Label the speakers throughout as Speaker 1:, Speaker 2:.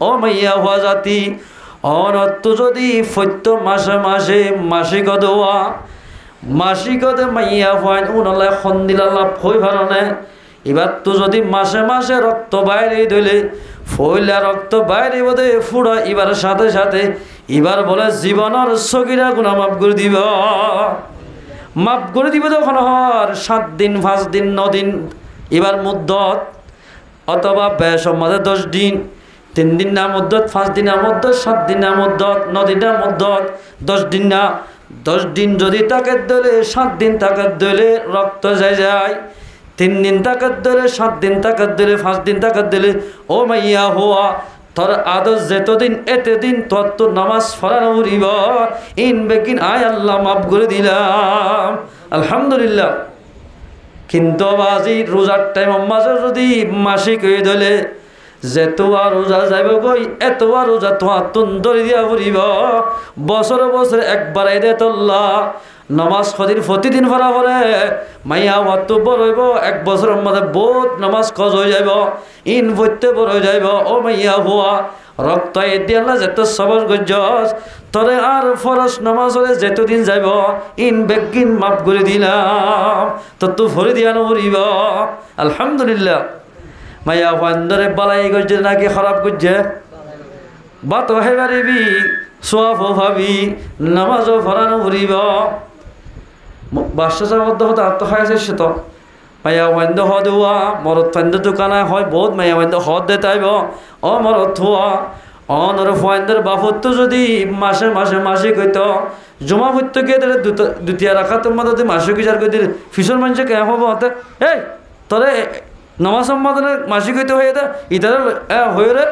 Speaker 1: ও মাইয়া হওয়া জাতি অনত যদি ফৈত্য মাসে মাসে মাসিক দোয়া মাসিকতে মাইয়া হওয়ান উনলে সন্দিলা লাভ হই ভারণে এবার তো যদি মাসে মাসে রক্ত বাইরে দিলে ফইলা রক্ত বাইরে বোধে ফুড়া এবার সাথে সাথে এবার বলে জীবনের সগিরা গুণা মাফ করে দিব। মাফ করে দিব তখন হর 7 দিন 5 দিন 9 দিন এবার মুদ্দত অথবা বেসম্মাদে 10 দিন 3 দিন না মুদ্দত 5 দিন না মুদ্দত 7 দিন না মুদ্দত 9 দিন না মুদ্দত 10 দিন না 10 দিন যদি তাকে দিলে 7 দিন তাকে দিলে রক্ত যায় 3 দিন তাকে দিলে 7 দিন তাকে দিলে 5 দিন তাকে দিলে ও মাইয়া হওয়া তোর আদর যেতদিন এতদিন তোর তো নামাজ ফরানো উড়িব ইন বেকিন আয় আল্লাহ মাফ করে দিলাম আলহামদুলিল্লাহ। কিন্তু আজি রোজার টাইম মাঝে যদি মাসিক হয়ে দিলে যেত আর রোজা যাইব গই এত আর রোজা তোমার তুন্দরি দিয়া উড়িব বছর বছর একবার আইদে তোল্লা নমাজ খদির প্রতিদিন ভরা ভরে মাইয়া অত বড় হইব 1 বছরের মধ্যে বহুত নমাজ খজ হয়ে যাইব ইন ভরতে বড় হয়ে যাইব ও মাইয়া হওয়া রক্ত দিয়ে আল্লাহ যেত সবর গজ্জস তরে আর ফরজ নমাজ হলে যেতদিন যাইব ইন বেগিন মাফ করে দিলাম তো ভরে দিয়া নরিব আলহামদুলিল্লাহ। মাইয়া ফান্দরে বালাই গজ্জে নাকি খারাপ গজ্জে বা তো হে পারিবি সোয়াফ ভাবি নামাজও ফরানো উড়িব বাদশাহ মধ্যে হতে আত্মখায় সে তো মাইয়া ওয়ান্দ হ দেওয়া মরত ফান্দ দোকানে হয় বহুত মাইয়া ওয়ান্দ হদ দে তাইব ও মরত হওয়া অনর ফান্দের বাপত যদি মাসে মাসে মাসিক হইতো জমা হইতো গিয়ে তাহলে দ্বিতীয় রাখাতের মধ্যে মাসিক বিচার করে দিলে ফিসর মানুষে কে হবো হতে এই তোরে নমাজ সম্মাদনে মাসিক হইতে হয়ে দে ইতারে হয়ে রে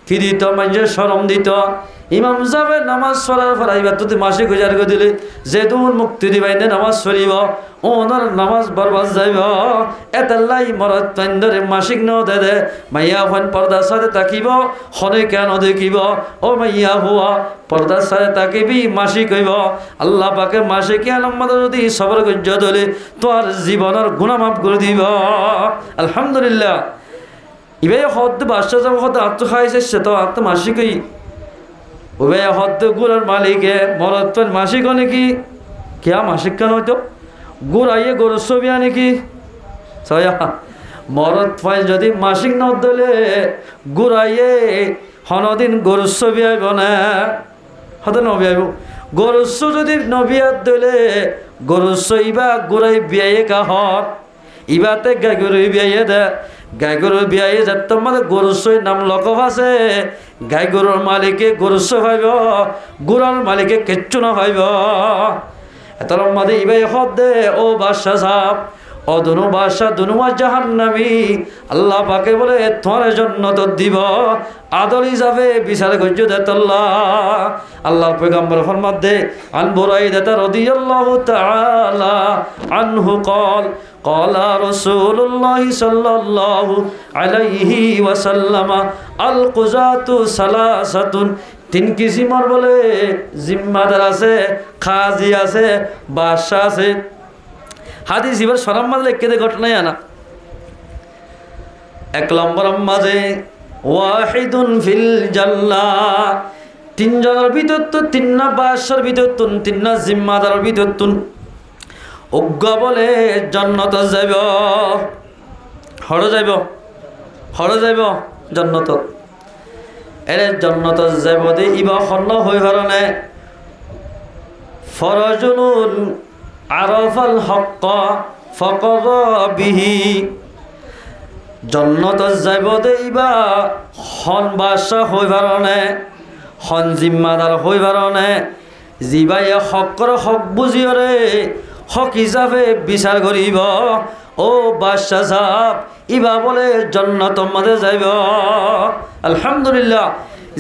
Speaker 1: কি দিত মানুষের সরম দিত ইমাম সাহেব নামাজ পড়ার পর এবার তুই মাসিক হাজার করে দিলি যে তুমি মুক্তি দিবাই নে নামাজ পড়িব ওনার নামাজ বরবাদ যাইব এতাল্লাই মরত ধরে মাসিক ন দে দে মাইয়া হন পর্দার সাথে তাকিব হনে কেন দেখিব ও মাইয়া হুয়া পর্দার সাথে তাকিবি মাসিক হইব আল্লাহ পাকে মাসিক আলম্মাদ যদি সবর গজ্জ দলে তোর জীবনের গুণা মাফ করে দিব আলহামদুলিল্লাহ। ইবে হদ বাদশাহ যাব হদ আত্ম খাইছে সে তো আত্ম মাসিকই ওবে হদ গুড়ার মালিকে মরত মাসিক নাকি কেয়া মাসিক কেন হইতো গুড় আইয়ে গরুর ছবি নাকি ছয়া মরত ফাই যদি মাসিক ন দিলে গুড় আইয়ে হনদিন গরুর ছবি আইব না হতে নবী আইব গরুর যদি নবিয়াত দিলে গরুর ইবা গুড়াই বিয়াইয়ে কাহর ইবাতে গাই গরু বিয়াইয়ে দে গাই গরু বিয়াইয়ে যে তোমার গরুর নাম লকফ আছে গাই গরুর মালিকে গরুর ভাইব গুড়ার মালিকে কিচ্ছু না ভাইব এতর মাঝে ইবাই হদ দে ও বাদশাহ সাহেব ও দুনু বাদশাহ দুনুয়া জাহান্নামী আল্লাহ পাকে বলে তোমার জন্য তো দিব আদল হিসাবে বিচার গজ্জ দেতল্লাহ আল্লাহর পয়গম্বর ফরমাত দে আন বুরাইদা রাদিয়াল্লাহু তাআলা আনহু قال قال رسول الله صلى الله عليه وسلم القضاة ثلاثة 3 কিসিমর বলে জিম্মাদার আছে কাজী আছে বাদশা আছে হাদিস এবার সরাম মাঝে লিখে দে ঘটনাই আনা 1 নম্বর মাঝে ওয়াহিদুন ফিল জান্নাহ 3 জনের ভিতর তো 3 না বাদশার ভিতর তো 3 না জিম্মাদারের ভিতর তো অজ্ঞ বলে জান্নাত যাইব হড় যাইব জান্নাত এর জান্নাত যাইব দে ইবা খন্ন হই কারণে ফরজুন আরাফাল হক ফাকারা বিহি জান্নাত যাইব দে ইবা হন বাদশা হই কারণে হন জিম্মাদার হই কারণে জিবাই হকর হক বুঝিয়রে হক হিসাবে বিচার করিব ও বাদশাহ সাহেব ইবা বলে জান্নাত মাঝে যাইব আলহামদুলিল্লাহ।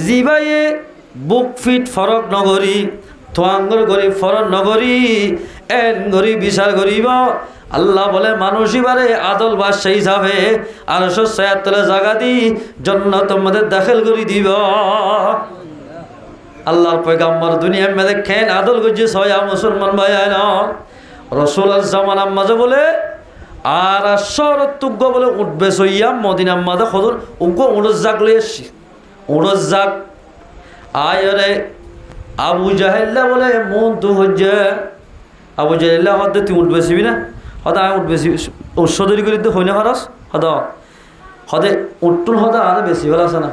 Speaker 1: জিবাইয়ে বুক ফিট ফরক নগরী থাঙ্গর গরি ফরক নগরী এন গরি বিচার করিব আল্লাহ বলে মানুষ ইবারে আদল বাদশাহ হিসাবে 876 জায়গা দি জান্নাত মাঝে দাখিল করে দিব। আল্লাহর পয়গম্বর দুনিয়ার মধ্যে খেন আদল গজ্জে ছয়া মুসলমান ভাইয়া না রসুলের জামানার মাঝে বলে আর শরতুজ্ঞ বলে উঠবে সইয়া মদিনার মাঝে খদর উগ্র উড়ে জাগলে এসছি উড়োর যাক আয়রে আবু জাহেল্লা বলে মন তো হচ্ছে আবু জাহেল্লা হতে তুই উঠ বেসিবি না হতে আমি উঠ বেশি উৎস তৈরি করি তো হইনে হরস হতে উঠটুল হতে আরে বেশি ভালো আছে না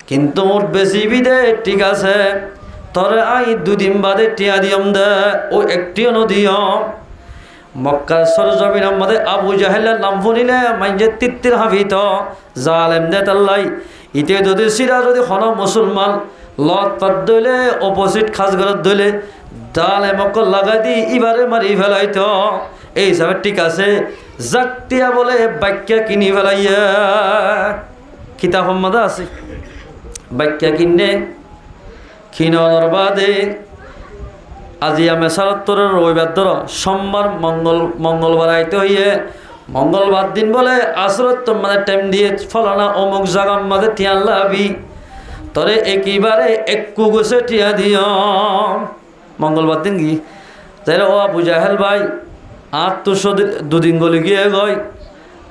Speaker 1: কিন্তু উঠ বেশিবি দে ঠিক আছে তরে আই দুদিন বাদে টিয়া দিয়ম দে ও একটিও নদিয়ম মক্কার সরজমিনের মধ্যে আবু জাহেলের নাম শুনিলে মাইজে তিত্তির হাবিত জালেম দে তাল্লাই ইতে যদি সিরা যদি হন মুসলমান লত পাত দইলে অপোজিট খাসগরত দইলে ডালে মক্কল লাগাই দি ইবারে মারি ফেলাইত এই হিসাবে ঠিক আছে জাকতিয়া বলে বাক্য কিনি ফেলাইয়া কিতাব মধ্যে আছে বাক্য কিনে কিনর বাদে আজি আমি সারাত্তরের রবিবার ধর সোমবার মঙ্গলবার আইতে হইয়ে মঙ্গলবার দিন বলে আসরত তোমাদের টাইম দিয়ে ফলানা অমুক জাগার মধ্যে টিয়ান লাভি তরে একইবারে একটু গোছে টিয়া দিও মঙ্গলবার দিন কি তাই ও আবু জাহেল ভাই আর তো দুদিন গলি গিয়ে গই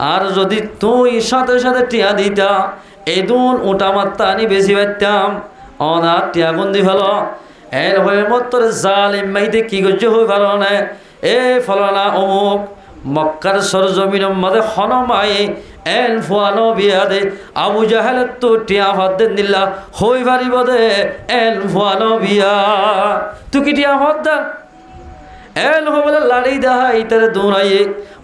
Speaker 1: আর যদি তুই সাথে সাথে টিয়া দিতা এদুন ওটা মাত্রা আনি বেশি পাইতাম অনার টিয়া গন্দি ফেলো এর হয়ে মতর জালিম মাইতে কি করছে হয়ে ভালো না এ ফলানা অমুক মক্কার সরজমিনের মধ্যে হনমাই এন ফুয়ানো বিয়া দে আবু জাহেলের তো টিয়া ভাত দেন দিল্লা হই পারিব দে এন ফুয়ানো বিয়া তুই কি টিয়া ভাত দা এন হবলে লাড়ি দেহা ইতারে দৌড়াইয়ে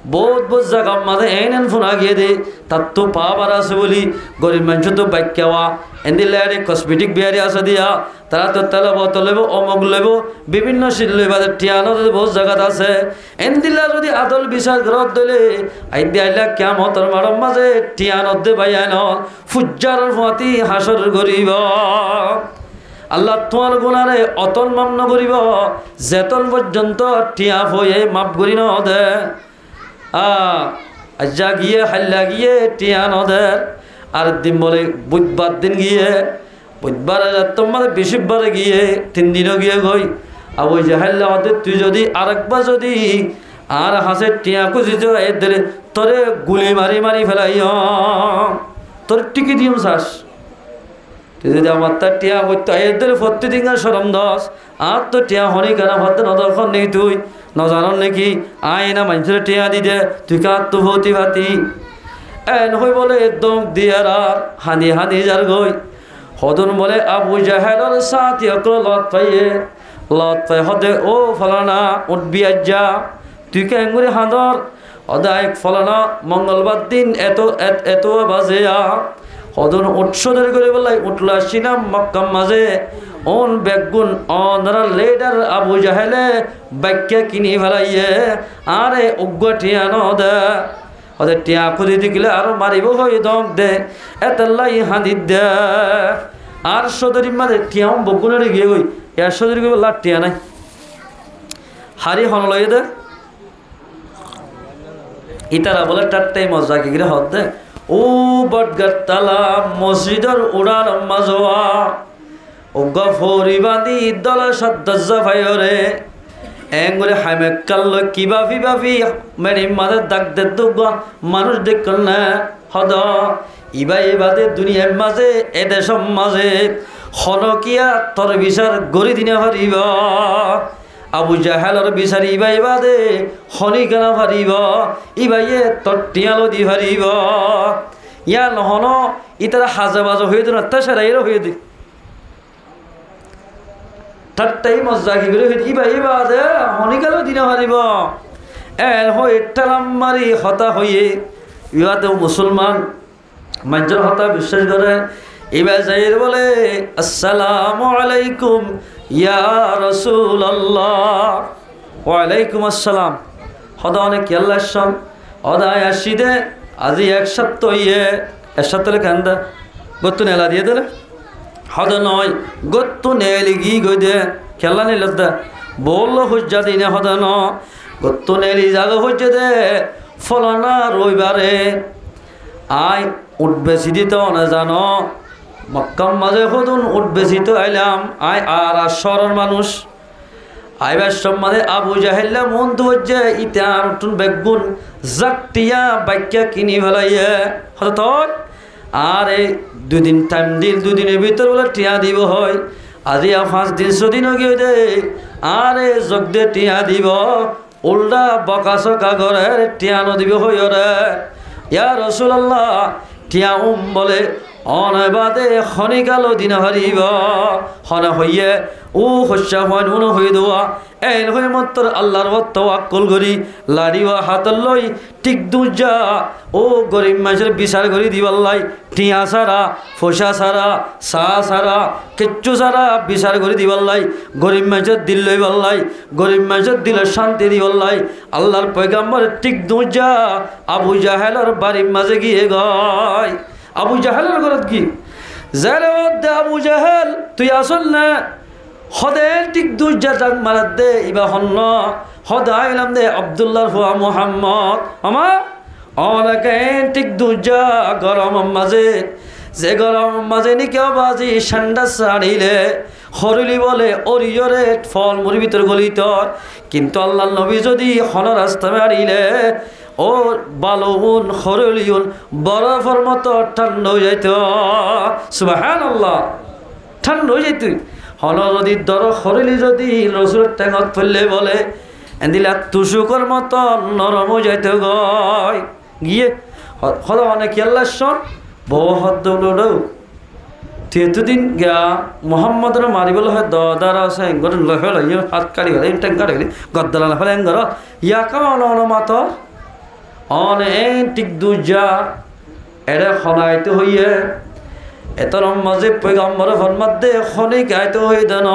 Speaker 1: বহুত বহুত জায়গা মাঝে এন ফোনা গিয়ে দে তার তো পাবার আছে বলি গরিব মানুষ তো বাইকেওয়া এন্দিলে আরে কসমেটিক বিয়ারি আছে দিয়া তারা তো তেল বোতল লেব অমুক লেব বিভিন্ন শিল লইবাদে টিয়ানো বহুত জায়গাত আছে এন্দিলা যদি আদল বিচার ঘরত দলে আইদি আইলা কিয়ামতের মারম মাঝে টিয়ানত দে বাইয়ান ফুজ্জার ফাতি হাসর গরিব আল্লাহ তোমার গুণারে অতল মান্য করিব যেতন পর্যন্ত টিয়া হয়ে মাপ করি ন দে আজ্জা গিয়ে হাল্লা গিয়ে টিয়া নদের আর দিন বলে বুধবার দিন গিয়ে বুধবারে তোমার বৃহস্পতিবারে গিয়ে 3 দিনও গিয়ে গই আর ওই যে হাল্লা হতে তুই যদি আরেকবার যদি আর হাসের টিয়া খুঁজিত এর দিলে তোরে গুলি মারি মারি ফেলাই তোর টিকি দিম চাস তুই যদি আমার তার টিয়া করতো এর দিলে প্রতিদিন সরম দশ আর তো টিয়া হনি কেন ভাবতে নদর্শন নেই তুই নজানন নাকি আয় না মানুষের টিয়া দি দে তুই কার তো ভৌতি ভাতি এন হই বলে একদম দিয়ার আর হানি হানি যার গই হদন বলে আবু জাহেলের সাথী অকল লত পাই হদে ও ফলানা উঠবি আজ্জা তুই কে এঙ্গুরি হাঁদর হদায় ফলানা মঙ্গলবার দিন এত বাজে হদন উৎসদের করে বলাই উঠলা সিনাম মক্কাম মাঝে ওন বেগুন অনরা লেডার আবু জাহেলে বাক্য কিনি ফেলাইয়ে আরে উগ্র টিয়া নদে ওদের টিয়া খুঁজি দিলে আরো মারিব হয়ে দম দে এতলাই হাঁদি দে আর সদরি মাঝে টিয়াম বগুনের গিয়ে গই এর সদরি গিয়ে লাট টিয়া নাই হারি হন লইয়ে দে ইতারা বলে টাট্টাই মজা কি গিয়ে হদ দে ও বটগার তালা মসজিদের উড়ার মাজোয়া ওগা ফরি বাঁধি দলা সাদ্দা ভাইরে এঙ্গুরে হাইমে কাল্লো কিবাফি বাফি মেরি মাঝে দাগ দে দুগা মানুষ দেখল না হদ ইবাই বাদে দুনিয়ার মাঝে এদেশম মাঝে হনকিয়া তোর বিচার গড়ি দিনে হারিব আবু জাহেলের বিচার ইবাই বাদে হনি কেন হারিব ইবাইয়ে তোর টিয়ালো দি হারিব ইয়া নহন ইতারা হাজা বাজা হয়ে দিন তাছাড়া হয়ে দি ঠাট্টাই মজা কি করে ইবা দে হনিকালো দিনে হারিব এর হয়ে টালাম মারি হতা হয়ে ইবাদে মুসলমান মানুষের হতা বিশ্বাস করে এবার যাই বলে আসসালামু আলাইকুম ইয়া রাসূলুল্লাহ ওয়ালাইকুম আসসালাম হদা অনেক আল্লাহর হদায় আসি দে আজি এক সপ্তাহ এক সপ্তাহ কেন্দা গত্তু নেলা দিয়ে দিলে হদ নয় গত্তু নেলি গি গই দে খেলা নিল দে বললো হজ্জা দিনে হদ ন গত্তু নেলি জাগ হজ্জে দে ফলনা রবিবারে আয় উঠবে সিদিত না জানো মক্কাম মাঝে হদুন উঠবে সিত আইলাম আয় আর সরল মানুষ আইবার সম্মানে আবু জাহেল্লা মন তো হচ্ছে ইতে আর উঠুন বেগুন জাকটিয়া বাক্যা কিনি ফেলাইয়ে হঠাৎ আর এই 2 দিন টাইম দিন, 2 দিনের ভিতর বলে টিয়া দিব হয়, আজি 5 দিন 6 দিন গিয়ে দে আরে যোগ দে টিয়া দিব, উল্টা বকা চকা করে টিয়া নদিব হই রে। ইয়া রাসূলুল্লাহ টিয়া বলে অনবাদে খনিকালো দিন হারিব হন হইয়ে ও হস্যা হয় নুন হয়ে দেওয়া এন হয়ে মাত্র আল্লাহর তাওয়াক্কুল করি লাড়িওয়া হাতল লই ঠিক দুজা ও গরিব মানুষের বিচার করি দিবাল্লাই টিয়া সারা ফসা সারা সা সারা কিচ্ছু সারা বিচার করি দিবাল্লাই গরিব মানুষের দিল লই বললাই গরিব মানুষের দিলের শান্তি দিবাল্লাই আল্লাহর পয়গাম্বর ঠিক দুজা আবু জাহেলের বাড়ির মাঝে গিয়ে গয়। আবু জাহেলের ঘরত কি যারে দে আবু জাহেল তুই আসল না হদে ঠিক দুজা ডাক মারাত দে ইবা হন্ন হদা ইলাম দে আব্দুল্লাহর হুয়া মুহাম্মদ আমার অনেকে ঠিক দুজা গরম মাঝে যে গরম মাঝে নি কেউ বাজি ঠান্ডা ছাড়িলে হরলি বলে অরিয়রে ফল মুড়ি ভিতর গলিত কিন্তু আল্লাহ নবী যদি হন রাস্তা মারিলে ও বালুন হরলিউন বরফের মতো ঠান্ডা হয়ে যাইত। সুবহানাল্লাহ ঠান্ডা হয়ে যাইত হল যদি দর হরলি যদি রসুলের টেঙত ফেললে বলে এদিলা তুষুকর মতো নরম হয়ে যাইত গয় গিয়ে হল অনেক আল্লাহ শোন বউ হদ তেতুদিন গা মোহাম্মদর মারিবল হয় দার আছে এঙ্গর লহল হাত কাড়ি গেলে ট্যাং কাড়ি গেলে গদ্দালা হলে এঙ্গর ইয়া কামানো মাত অনেক ঠিক দুজা এরে খনাইতে হইয়ে এতর মাঝে পয়গম্বর ফরমাত দে খনি গাইতে হই দেন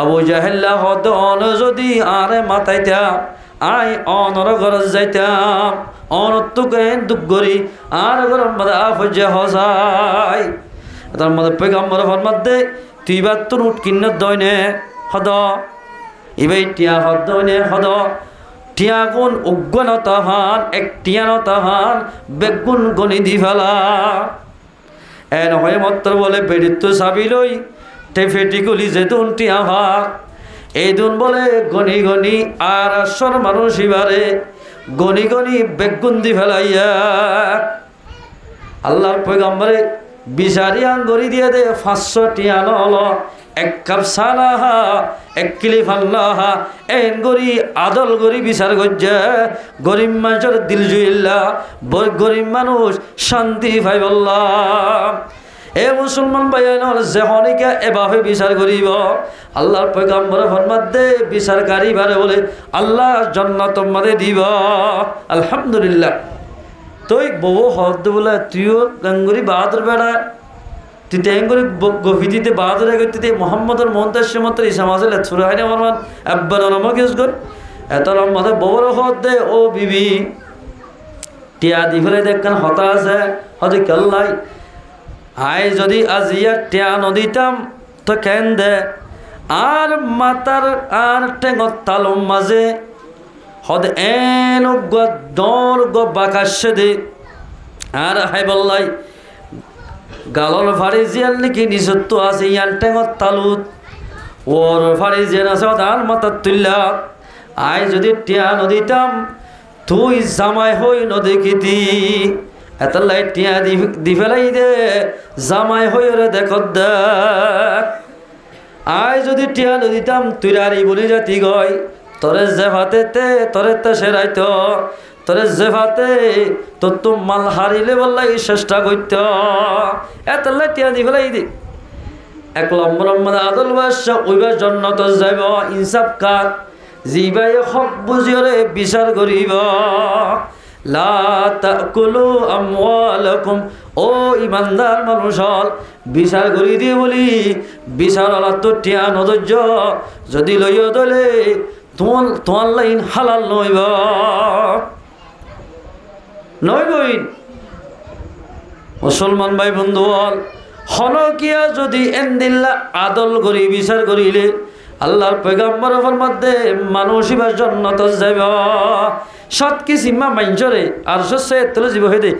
Speaker 1: আবু জাহেল্লা হদ অন যদি আরে মাতাইতা আই অনর ঘর যাইতাম অনতুকে দুঃখ করি আর ঘর মধ্যে আফজে হসাই তার মধ্যে পয়গম্বর ফরমাত দে তুই বা তোর উঠ কিন্ন দইনে হদ ইবাই টিয়া হদ দইনে হদ টিয়া গুণ উগ্রনতাহান এক টিয়ানতাহান বেগুন গণি দি ফেলা এন হয়ে মাত্র বলে বেড়িত চাবি লই টেফেটি গুলি যেতুন টিয়া ভাগ এই দুন বলে গনি গনি আর আসর মানুষ ইবারে গনি গনি বেগুন দি ফেলাইয়া আল্লাহর পয়গম্বরে বিচারি আঙ্গরি দিয়ে দে 500 টিয়া নল এক কাপ সালাহা এক কিলি ফাল্লাহা এন গরি আদল গরি বিচার গজ্জা গরিব মানুষের দিল জুইল্লা গরিব মানুষ শান্তি ভাই বললাম এ মুসলমান ভাইয়ানর যেহনিকে এভাবে বিচার করিব আল্লাহর পয়গম্বর ফরমাত দে বিচারকারী বারে বলে আল্লাহ জান্নাত মাদে দিব আলহামদুলিল্লাহ। তুই বউ হদ বলে তুইও গঙ্গুরি বাহাদুর বেড়া তুই তেঙ্গুরি গভীতিতে বাহাদুর গতিতে মোহাম্মদর মন্তাসে মাত্র এই সমাজে ছুড়ে হয় না আমার একবার নমক ইউজ কর এত লম্বা বউর হদ দে ও বিবি টিয়া দি ফেলে দেখেন হতা আছে হতে কেল্লাই আই যদি আজ ইয়ার টিয়া নদিতাম তো কেন দে আর মাতার আর টেঙত তালম মাঝে হদ এন দর গো বাকাশে দে আর হাই বললাই গালর ফাড়ি জিয়াল নাকি নিষত্ব আছে ইয়ান টেঙত তালুত ওর ফাড়ি জিয়ান আছে আর মাতার তুল্লা আই যদি টিয়া নদিতাম তুই জামাই হই নদেখিতি এত লাইট টিয়া দি ফেলাই দে জামাই হই রে দেখ দেখ আই যদি টিয়া নদিতাম তুই আর বলি জাতি গয় তোরে যে ভাতে তোরে তে সেরাইত তোরে যে ভাতে তোর তো মাল হারিলে বললাই চেষ্টা করত এত লাইট টিয়া দি ফেলাই দি এক নম্বর আদল বাদশা ওইবার জন্য তো যাইব ইনসাফ কার জিবাই হক বুঝিয়রে বিচার করিব লা তাকুলু আমওয়ালাকুম ও ইমানদার মানুষ হল বিচার করি দিয়ে বলি বিচার আলা তো টিয়া নদর্য যদি লইয় দলে তোমার লাইন হালাল নইব নইবইন মুসলমান ভাই বন্ধু হল হনকিয়া যদি এন্দিল্লা আদল করি বিচার করিলে আল্লাহর পয়গম্বর মধ্যে মানুষিবার জন্নত যাইব সৎ কি সীমা মাইঞ্চরে আর সে তুলে যাব হয়ে দে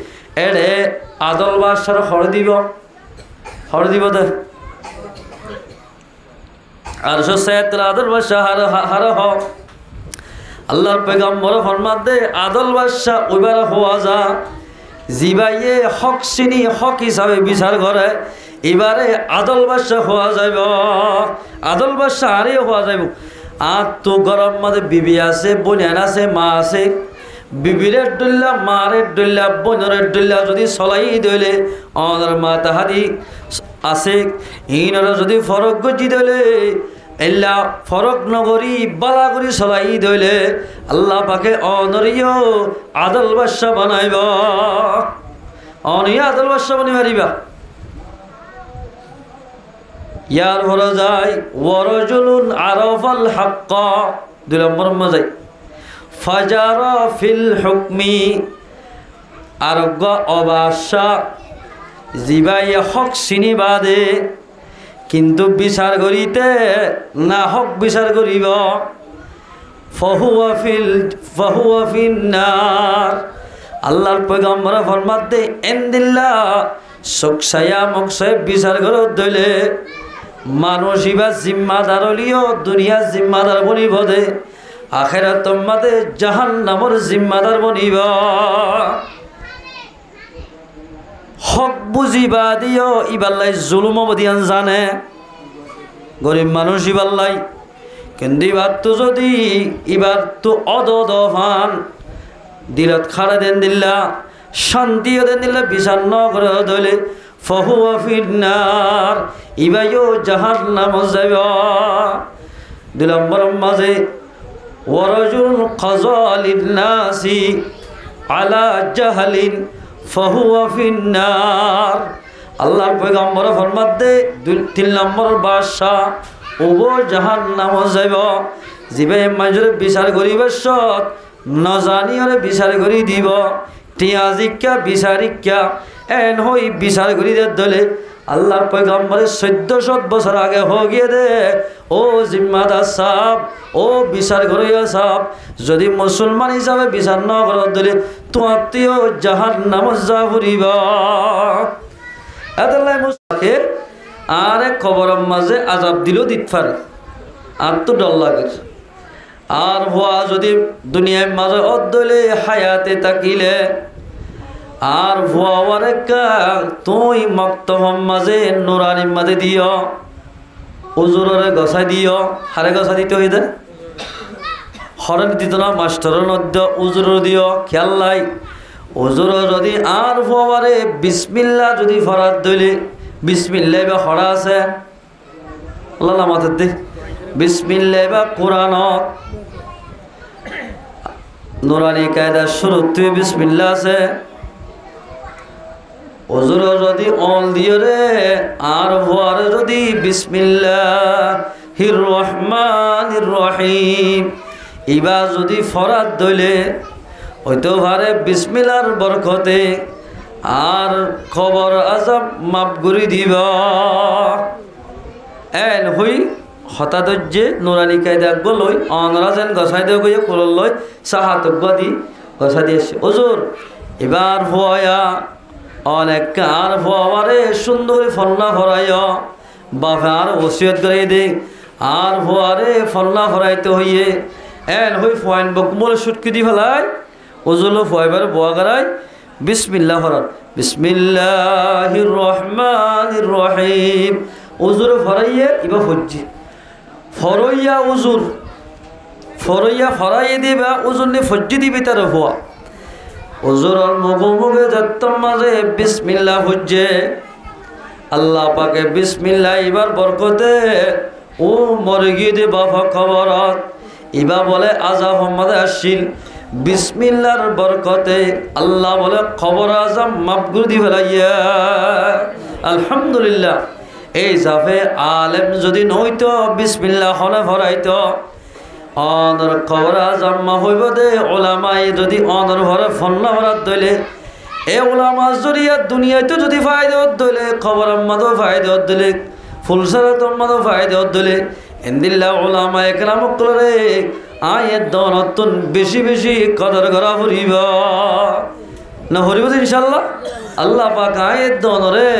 Speaker 1: এড়ে আদল বাসার হর দিব দে আর সে আদল বাসা হার হ আল্লাহর পয়গম্বর মধ্যে আদল বাসা ওইবার হওয়া যা জিবাইয়ে হক চিনি হক হিসাবে বিচার করে এবারে আদল বাদশাহ হওয়া যাইব আদল বাদশাহ আরে হওয়া যাইব আর তো গরম মাঝে বিবি আছে বোনেন আছে মা আছে বিবিরের ডুল্লা মারের ডুল্লা বোনের ডুল্লা যদি চলাই দইলে অনার মা তাহারি আছে ইনরা যদি ফরক গজি দইলে এল্লা ফরক নগরী বালা করি চলাই দইলে আল্লাহ পাকে অনরিয় আদল বাদশাহ বানাইব অনিয়া আদল বাদশাহ বানি মারিবা ইয়ার ভরা যায় ওয়ারজুলুন আরাফাল হাক্কা 2 নম্বর মজাই ফাজারা ফিল হুকমি আরগ অবাসা জিবাই হক চিনি বাদে কিন্তু বিচার করিতে না হক বিচার করিব ফাহুয়া ফিন্নার আল্লাহর পয়গম্বর ফরমাতে এন্দিল্লা সকসায়া মকসায় বিচার করত দইলে মানুষ ইবা জিম্মাদার হলিও দুনিয়ার জিম্মাদার বনিব দে আখেরাত মাদে জাহান্নামের জিম্মাদার বনিব হক বুঝিবা দিও ইবাল্লাই জুলুম বদিয়ান জানে গরিব মানুষ ইবাল্লাই কিন্তু এবার তো যদি এবার তো অদদহান দিলত খাড়া দেন দিল্লা শান্তিও দেন দিল্লা বিচার ন করে ধরলে ফাহুয়া ফিন্নার ইবাইও জাহান্নাম যাইব 2 নম্বর মাঝে ওয়ারজুল কাযা লিন্নাসি আলা জাহলিন ফাহুয়া ফিন্নার আল্লাহর পয়গম্বর ফরমাতে 3 নম্বর বাদশা ওগো জাহান্নাম যাইব জিবে মাজরে বিচার করিব সৎ না জানিয়রে বিচার করি দিব টিয়াজিকা বিচারিকা এন হই বিচার করি দলে আল্লাহর পয়গম্বরের 1400 বছর আগে হয়ে গিয়ে দে ও জিম্মাদার সাহেব ও বিচার করিয়া সাহেব যদি মুসলমান হিসাবে বিচার না করার দলে তোমার তুইও জাহান্নাম যা ফুরিব এতলাই মুসকে আরে কবরের মাঝে আযাব দিলেও দিতে পারে আর তো ডর লাগে আর হওয়া যদি দুনিয়ার মাঝে অদলে হায়াতে তাকিলে আর ভুয়ার তুই মক্তবর মাঝে নুরানির মাঝে দিও উজুরে গছাই দিও হারে গছা দিতে হয়ে দে হরেন দিত না মাস্টারের নদ্য উজুর দিও খেয়াল লাই উজুর যদি আর ভুয়ারে বিসমিল্লা যদি ফরাত দইলে বিসমিল্লা বা হরা আছে আল্লাহ মাথার দে বিসমিল্লা বা কোরআন নুরানি কায়দার শুরু তুই বিসমিল্লা আছে ওজুর যদি অল দিও রে আর ভুয়ার যদি বিসমিল্লাহির রহমানির রহিম ইবা যদি ফরাত দইলে হইতো ভারে বিসমিল্লার বরকতে আর খবর আজাব মাফ করে দিব এন হই হতাদর্যে নুরানি কায়দা গলই অনরাজেন গছাই দেও গিয়ে কোল লই সাহাতব্য দি গছা দিয়েছে ওজুর এবার ভয়া অনেক আর ভয়ারে সুন্দর ফলনা ভরাইয় বাপে আর ওসিয়ত করে দে আর ভয়ারে ফলনা ভরাইতে হইয়ে এন হই ফয়েন বকমল সুটকি দি ফেলাই ওজুল ফয়বার বোয়া করাই বিসমিল্লাহ ফরাত বিসমিল্লাহির রহমানির রহিম ওজুর ফরাইয়ে ইবা ফজ্জি ফরইয়া উজুর ফরইয়া ফরাইয়ে দিবা উজুর নি ফজ্জি দিবি তার হওয়া উজুরের মুখে যত্তম মাঝে বিসমিল্লাহ ফজ্জে আল্লাহ পাকে বিসমিল্লাহ এবার বরকতে ও মরগি দে বাফা খবরত ইবা বলে আজা মোহাম্মদ আসিল বিসমিল্লাহর বরকতে আল্লাহ বলে খবর আজম মাফ করে দি ফেলাইয়া আলহামদুলিল্লাহ এই জাফে আলেম যদি নইতো বিসমিল্লাহ হলে ভরাইতো অনর খবর আজম মা হইব দে ওলামাই যদি অনর ভরে ফন্না ভরাত দইলে এ ওলামা জরিয়া দুনিয়াতে যদি ফায়দা দইলে খবর আম্মাদও ফায়দা দইলে ফুলসারাত আম্মাদও ফায়দা দইলে ইন্দিল্লা ওলামা একরাম করে আয়ের দনতুন বেশি বেশি কদর করা হরিব না হরিব ইনশাআল্লাহ আল্লাহ পাক আয়ের দনরে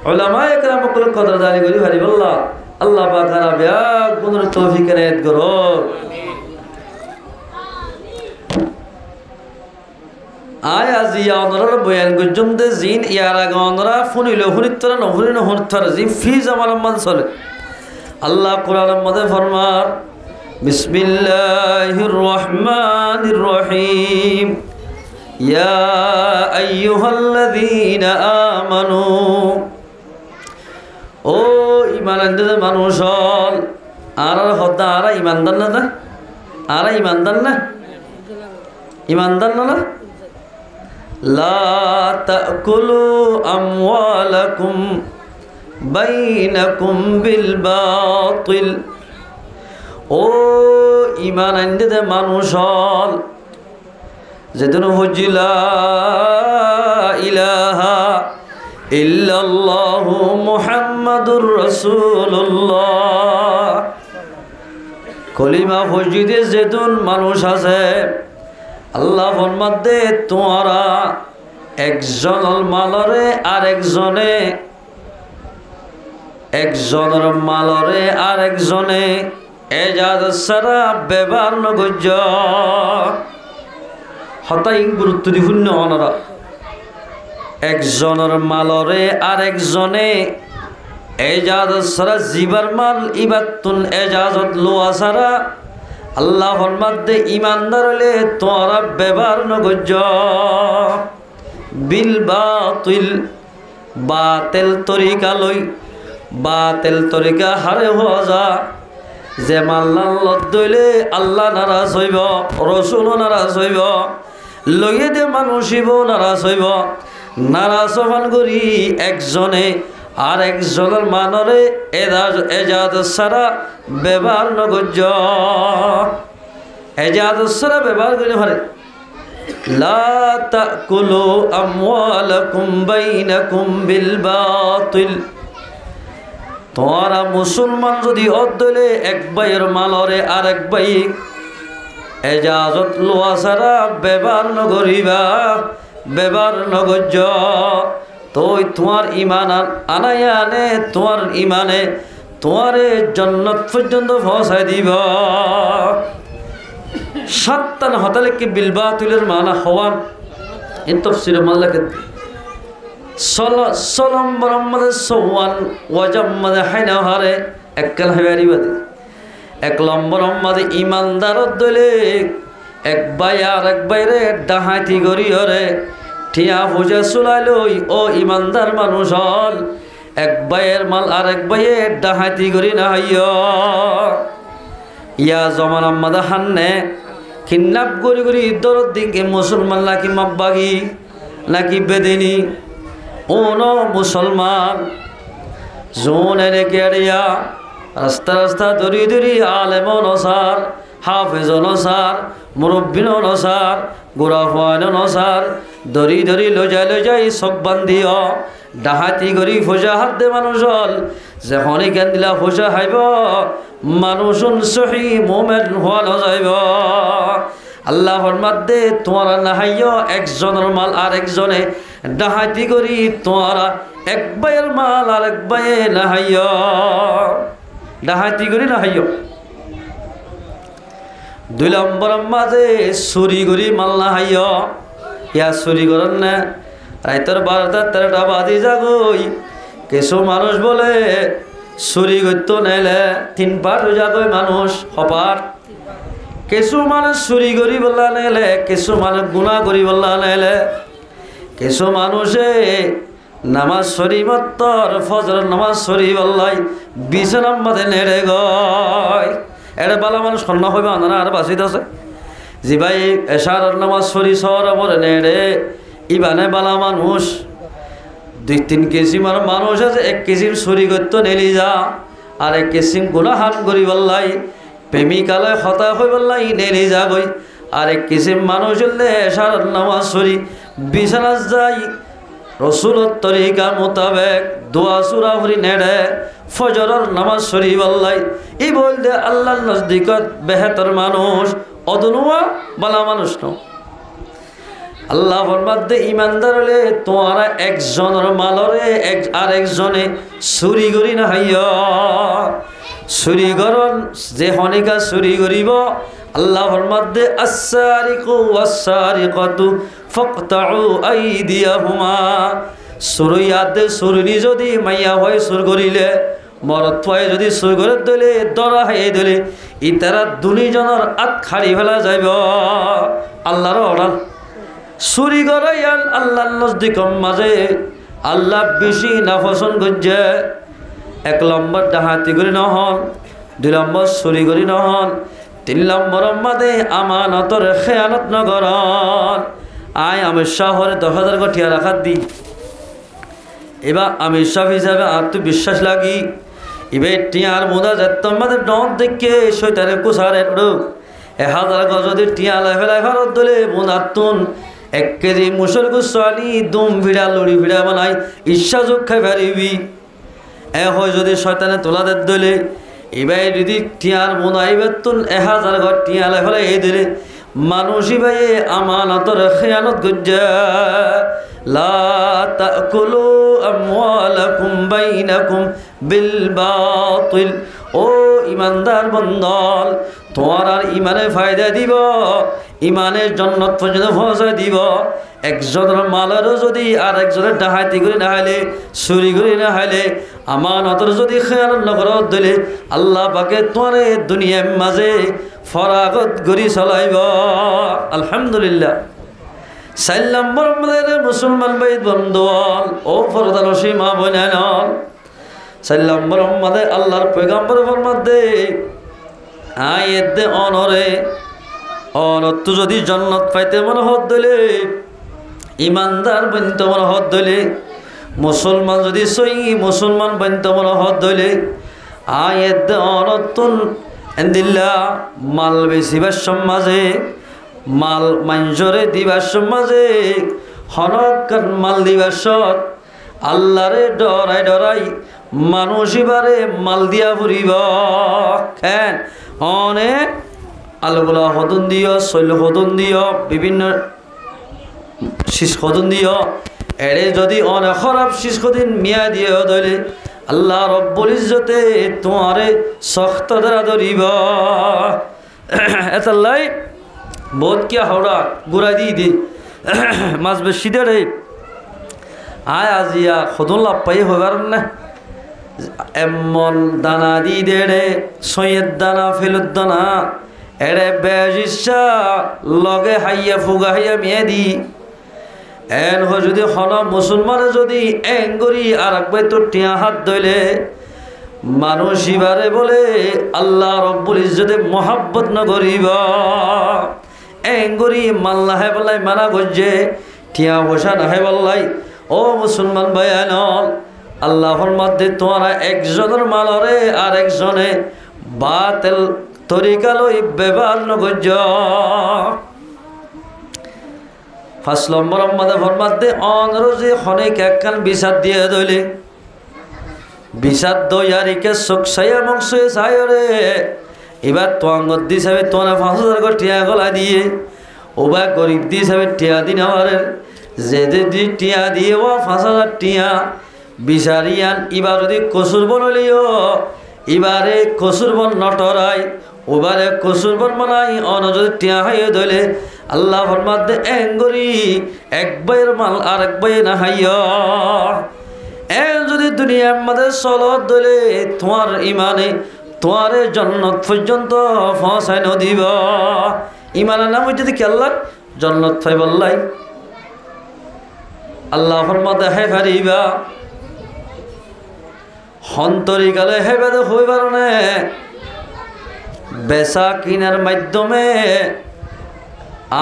Speaker 1: ওলামা একরাম করে কদর দারি করি হারিবাল্লাহ আল্লাহ পাক আর বিয়া গুণর তৌফিক এনায়েত করো আয় আজি অনরার বয়ান গুজুমতে জিন ইয়ার আগে অনরা ফুনিল হুনিত্তরা নহরি নহরতর জিন ফি জামান মান চলে আল্লাহ কোরআনের মধ্যে ফরমান বিসমিল্লাহির রহমানির রহিম ইয়া আইয়ুহাল্লাযীনা আমানু ও ঈমানদার মানুষ আর হদা আর ঈমানদার না আর ঈমানদার না ঈমানদার না লা তাকুলু আমওয়ালাকুম বাইনাকুম বিল বাতিল ও ঈমানদার মানুষ যেদিন হুজিলা ইলাহা ইল্লাল্লাহু মুহাম্মাদুর রাসূলুল্লাহ কলিমা ফজিদে যেদিন মানুষ আছে আল্লাহ ফরমাতে তোমরা একজনের মালরে একজনের মালরে আরেকজনে এজাজত ছাড়া ব্যবহার নগর্য হতাই গুরুত্ব দিহুন্য অনরা একজনের মালরে আরেকজনে এজাজত ছাড়া জিবার মাল ইবাতুন এজাজত লোয়া ছাড়া আল্লাহ ফরমাতে ঈমানদার হলে তোমরা ব্যবহার নগর্য বিল বাতিল বাতিল তরিকা লই বাতিল তরিকা হারে হওয়া যা যে মাল্লাল্লাহ দইলে আল্লাহ নারাজ হইব রসুল নারাজ হইব লইয়ে দে মানুষিব নারাজ হইব নারাজ হন করি একজনে আর একজনের মানরে এজাজত ছাড়া ব্যবহার নগর্য এজাজত ছাড়া ব্যবহার করে পারে লা তাকুলু আমওয়ালাকুম বাইনাকুম বিল বাতিল তোমরা মুসলমান যদি অদলে এক ভাইয়ের মালরে আর এক ভাই এজাজত লোয়া ছাড়া ব্যবহার নগরিবা ব্যবহার নগর্য তোই তোমার ইমান আনায়ানে তোমার ইমানে তোমারে জান্নাত পর্যন্ত পৌঁছাই দিব সাত্তান হতালেকে বিল বাতিলের মানা হওয়ান ইন তাফসীর মাল্লাকে সলম বরম্মদে সওয়ান ওয়াজাম্মদে হাইনা হারে এককাল হাইবারি বাদে এক লম্বর মধ্যে ইমানদার দলে এক ভাই আর এক বাইরে ডাহাতি করি হরে ঠিয়া বুঝে চুলাইলই ও ইমানদার মানুষ হল এক ভাইয়ের মাল আর এক ভাইয়ের ডাহাতি করি না ইয়া জমান মধ্যে হান্নে কিডন্যাপ করি করি দরদ দিকে মুসলমান নাকি মাব্বাগি নাকি বেদিনী ও ন মুসলমান জোন এনে কেড়িয়া রাস্তা রাস্তা দরি দরি আলেম নসার হাফেজ নসার মুরব্বিন নসার গোড়া ফোয়ান নসার দরি দরি লজাই সব বান্ধিও ডাহাতি করি ফোজা হাত দে মানুষ হল যখনই কেন দিলা ফোজা হাইব মানুষ সহি মোমেন হওয়া নযাইব আল্লাহ ফরমাতে তোমরা নাহাইয় একজনের মাল আর একজনে ডাহাতি করি তোমরা এক ভাইয়ের মাল আর এক ভাইয়ে নাহাইয় ডাহাতি করি নাহাইয় দুই নম্বর মাঝে চুরি করি মাল নাহাইয় ইয়া চুরি করেন না রাইতের 12টা 13টা বাজি যাগই কিছু মানুষ বলে চুরি করতে নাইলে 3 পাট হয়ে যাগই মানুষ হপার কিছু মানুষ চুরি করি বললা নাইলে কিছু মানুষ গুণা করি বললা নাইলে কিছু মানুষে নামাজ শরীফতর ফজর নামাজ শরীফ আল্লাহ বিছানার মধ্যে নেড়ে গয় এটা বালা মানুষ সন্ন হইবে আনারা আর বাঁচিত আছে যে ভাই এশার নামাজ শরীফ সর পরে নেড়ে ইবানে বালা মানুষ 2-3 কেজি মানুষ আছে 1 কেজি চুরি করতে নেলি যা আর 1 কেজি গুনাহান করি বললাই প্রেমিকালয় হতা হয়ে বললাই নেলি যা গই আর 1 কেজি মানুষ হলে এশার নামাজ শরীফ বিছানা যাই রসুলের তরিকা মোতাবেক দোয়া সুরা ভরি নেড়ে ফজরের নামাজ শরীফ আল্লাহ ই বলতে আল্লাহর নজদিকত বেহতর মানুষ অদনুয়া বালা মানুষ ন আল্লাহ ফরমাতে ইমানদার হলে তোমরা একজনের মালরে আর একজনে চুরি করি না হাইয় চুরি করন যে হনিকা চুরি করিব আল্লাহর মধ্যে আস-সারিকু ওয়াস-সারিকাতু ফাকতাউ আইদিয়াহুমা সুরিয়াতে সুরনি যদি মাইয়া হয় সুর করিলে মরত হয় যদি সুর করে দিলে দরা হয়ে দিলে ইতারা দুনিজনের আত খাড়ি ফেলা যাইব আল্লাহর অর্ডার চুরি করাইয়াল আল্লাহর নজদিকর মাঝে আল্লাহ বেশি নাপসন্দ করছে 1 নম্বর ডাহাতি করি নহল 2 নম্বর চুরি করি নহল 3 নম্বরের মাঝে আমানতর খেয়ানত নগরন আয় আমি শহরে 10,000 গঠিয়া রাখাত দি এবার আমি সব হিসাবে আত্মবিশ্বাস লাগি এবার টিয়ার মোদা যেত মাঝে ডন দেখে শৈতানের কুসারের রোগ 1000 গজ যদি টিয়া লাইফেলাই ভারত দলে মোদাতুন 1 কেজি মুসল গুসালি দুম ভিড়া লড়ি ভিড়া বানাই ইচ্ছা যোগ খাই পারিবি হয় যদি শয়তানে তোলাদের দলে এবার যদি টিয়ার মোদাই বেতুন 1000 গজ টিয়া লাইফেলাই এই দিলে মানুষই ভাই আমানতর খেয়ানত গজ্জা লা তাকুলু আমওয়ালাকুম বাইনাকুম বিল বাতিল ও ইমানদার বন্দল তোমার আর ইমানে ফায়দা দিব ইমানের জন্নত পর্যন্ত পৌঁছায় দিব একজনের মালেরও যদি আর একজনের ডাহাতি করে না হলে চুরি করে না হলে আমানতর যদি খেয়ানত নগর দিলে আল্লাহ পাকে তোমার দুনিয়ার মাঝে ফরাগত গড়ি চলাইব আলহামদুলিল্লাহ 4 নম্বর আমাদের মুসলমান ভাই বন্ধুল ও ফরদানসী মা বোনেন 4 নম্বর আমাদের আল্লাহর পয়গম্বর ফরমাতে আয়াত অনরে অনত যদি জান্নাত পাইতে মন হদ দিলে ইমানদার বন্ত মন হদ দিলে মুসলমান যদি সই মুসলমান বন্ত মন হদ দিলে আয়াত অনতুন এন্দিল্লাহ মাল বেশিবার সমাজে মাল মাঞ্জরে দিবার সমাজে হনকার মাল দিবার সৎ আল্লাহরে ডরাই ডরাই মানুষ এবারে মাল দিয়া ফুরিব কেন অনেক আলগুলা হদন দিও শৈল হদন দিও বিভিন্ন শীষ হদন দিও এড়ে যদি অনেক খারাপ শীষ দিন মিয়া দিয়ে ধরে আল্লাহ রব্বুল ইজ্জতে তোমারে শক্ত দ্বারা ধরিব এতাল্লাই বহুত কিয়া হাওড়া গুড়া দিয়ে দি মাছ বেশি দে আয় আজিয়া সদন লাভ পাই হবার না এমন দানা দি দে রে সৈয়দ দানা ফেলত দানা এড়ে বেশিসা লগে হাইয়া ফুগা হাইয়া মেয়ে দি এন যদি হন মুসলমানে যদি এঙ্গরি আর একবার তো টিয়া হাত ধইলে মানুষ ইবারে বলে আল্লাহ রব্বুল ইজ্জতে মোহাব্বত ন করিব এঙ্গরি মাল্লা হে বলাই মানা গজ্জে টিয়া বসা না হে বললাই ও মুসলমান ভাইয়ান আল্লাহর মধ্যে তোমরা একজনের মালরে আর একজনে বাতিল তরিকা লই ব্যবহার ন গজ্জ 5 নম্বর আমাদের ফরমাতে অনরোজে খনিক একখান বিচার দিয়ে দইলে বিচার দইয়ারিকে সুকসাইয়া মকসে সায়রে এবার তোয়াঙ্গত দিছাবে তোরা 5000 টিয়া গলা দিয়ে ওবা গরিব দিছাবে টিয়া দিন আমারে যে যে টিয়া দিয়ে ও 5000 টিয়া বিচারিয়ান এবার যদি কসুর বনলিও এবারে কসুর বন নটরাই ওবারে কসুর বন মানাই অনজে টিয়া হাইয়ে দইলে আল্লাহ ফরমাতে এঙ্গরি এক বাইর মাল আর এক বাই না হাইয়া এন যদি দুনিয়ার মধ্যে চলত দলে তোমার ইমানে তোমার জন্নত পর্যন্ত পৌঁছায় নদিব ইমানের নাম যদি কেল্লা জন্নত ফাই বললাই আল্লাহ ফরমাতে হে ফারিবা হন্তরি গালে হে বেদে হইবার নে বেচা কিনার মাধ্যমে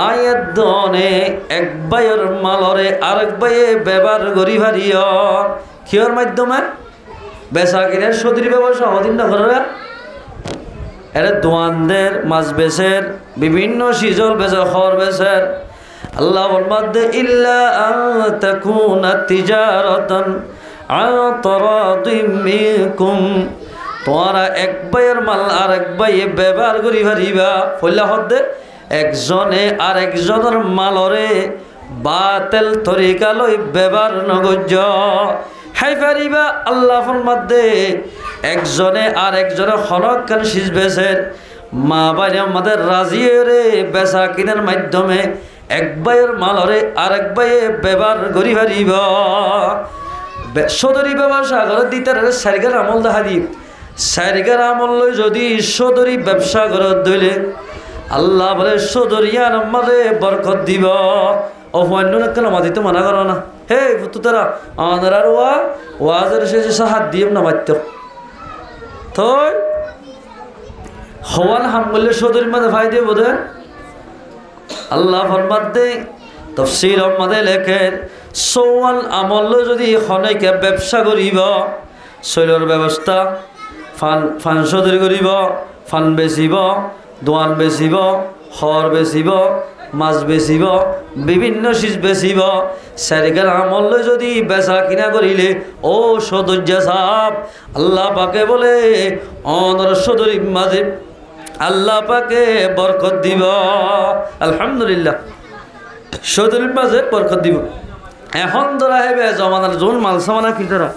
Speaker 1: আয়াত দনে এক বাইয়ের মালরে আরেক বাইয়ে ব্যবহার করি ভারিয় কিয়র মাধ্যমে বেচা কিনার সদরি ব্যবসা অধীন না করে এর দোয়ানদের মাছ বেচের বিভিন্ন সিজল বেচের খড় বেচের আল্লাহ বলমাদে ইল্লা আন তাকুনা তিজারাতান আন তারাদিম মিনকুম তোমরা এক বাইয়ের মাল আরেক বাইয়ে ব্যবহার করি ভারিবা ফল্লা হদ্দে একজনে আর একজনের মালরে বাতিল তরিকা লই ব্যবহার নগজ্য হাই পারিবা আল্লাহর মধ্যে একজনে আর একজনের হনকান সিজবেছের মা বাইরে আমাদের রাজি রে বেচা কিনার মাধ্যমে এক ভাইয়ের মালরে আরেক ভাইয়ে ব্যবহার করি পারিব সদরি ব্যবসা করে দিতে সারিগার আমল দেখা দি সারিগার আমল লই যদি সদরি ব্যবসা করে দইলে আল্লাহ বলে সদরিয়ার আমারে বরকত দিব অন্য কেন মাদিতে মানা করো না হে ফুতু তারা আমাদের আর ওয়াজের শেষে হাত দিয়ে না মারত তো হওয়ান হাম বললে সদরির মাঝে ভাই দিয়ে বোধ আল্লাহ ফরমাত দে তফসির আমাদের লেখেন সওয়াল আমল যদি খনেকে ব্যবসা করিব শৈলর ব্যবস্থা ফান সদরি করিব ফান বেচিব দোয়ান বেচিব হর বেচিব মাছ বেচিব বিভিন্ন শীষ বেচিব সারিগার আমল যদি বেচা কিনা করিলে ও সদর্যা সাপ আল্লাহ পাকে বলে অনর সদরির মাঝে আল্লাহ পাকে বরকত দিব আলহামদুলিল্লাহ সদরির মাঝে বরকত দিব এখন ধরা হেবে জমানার জোন মাল সামানা কি ধরা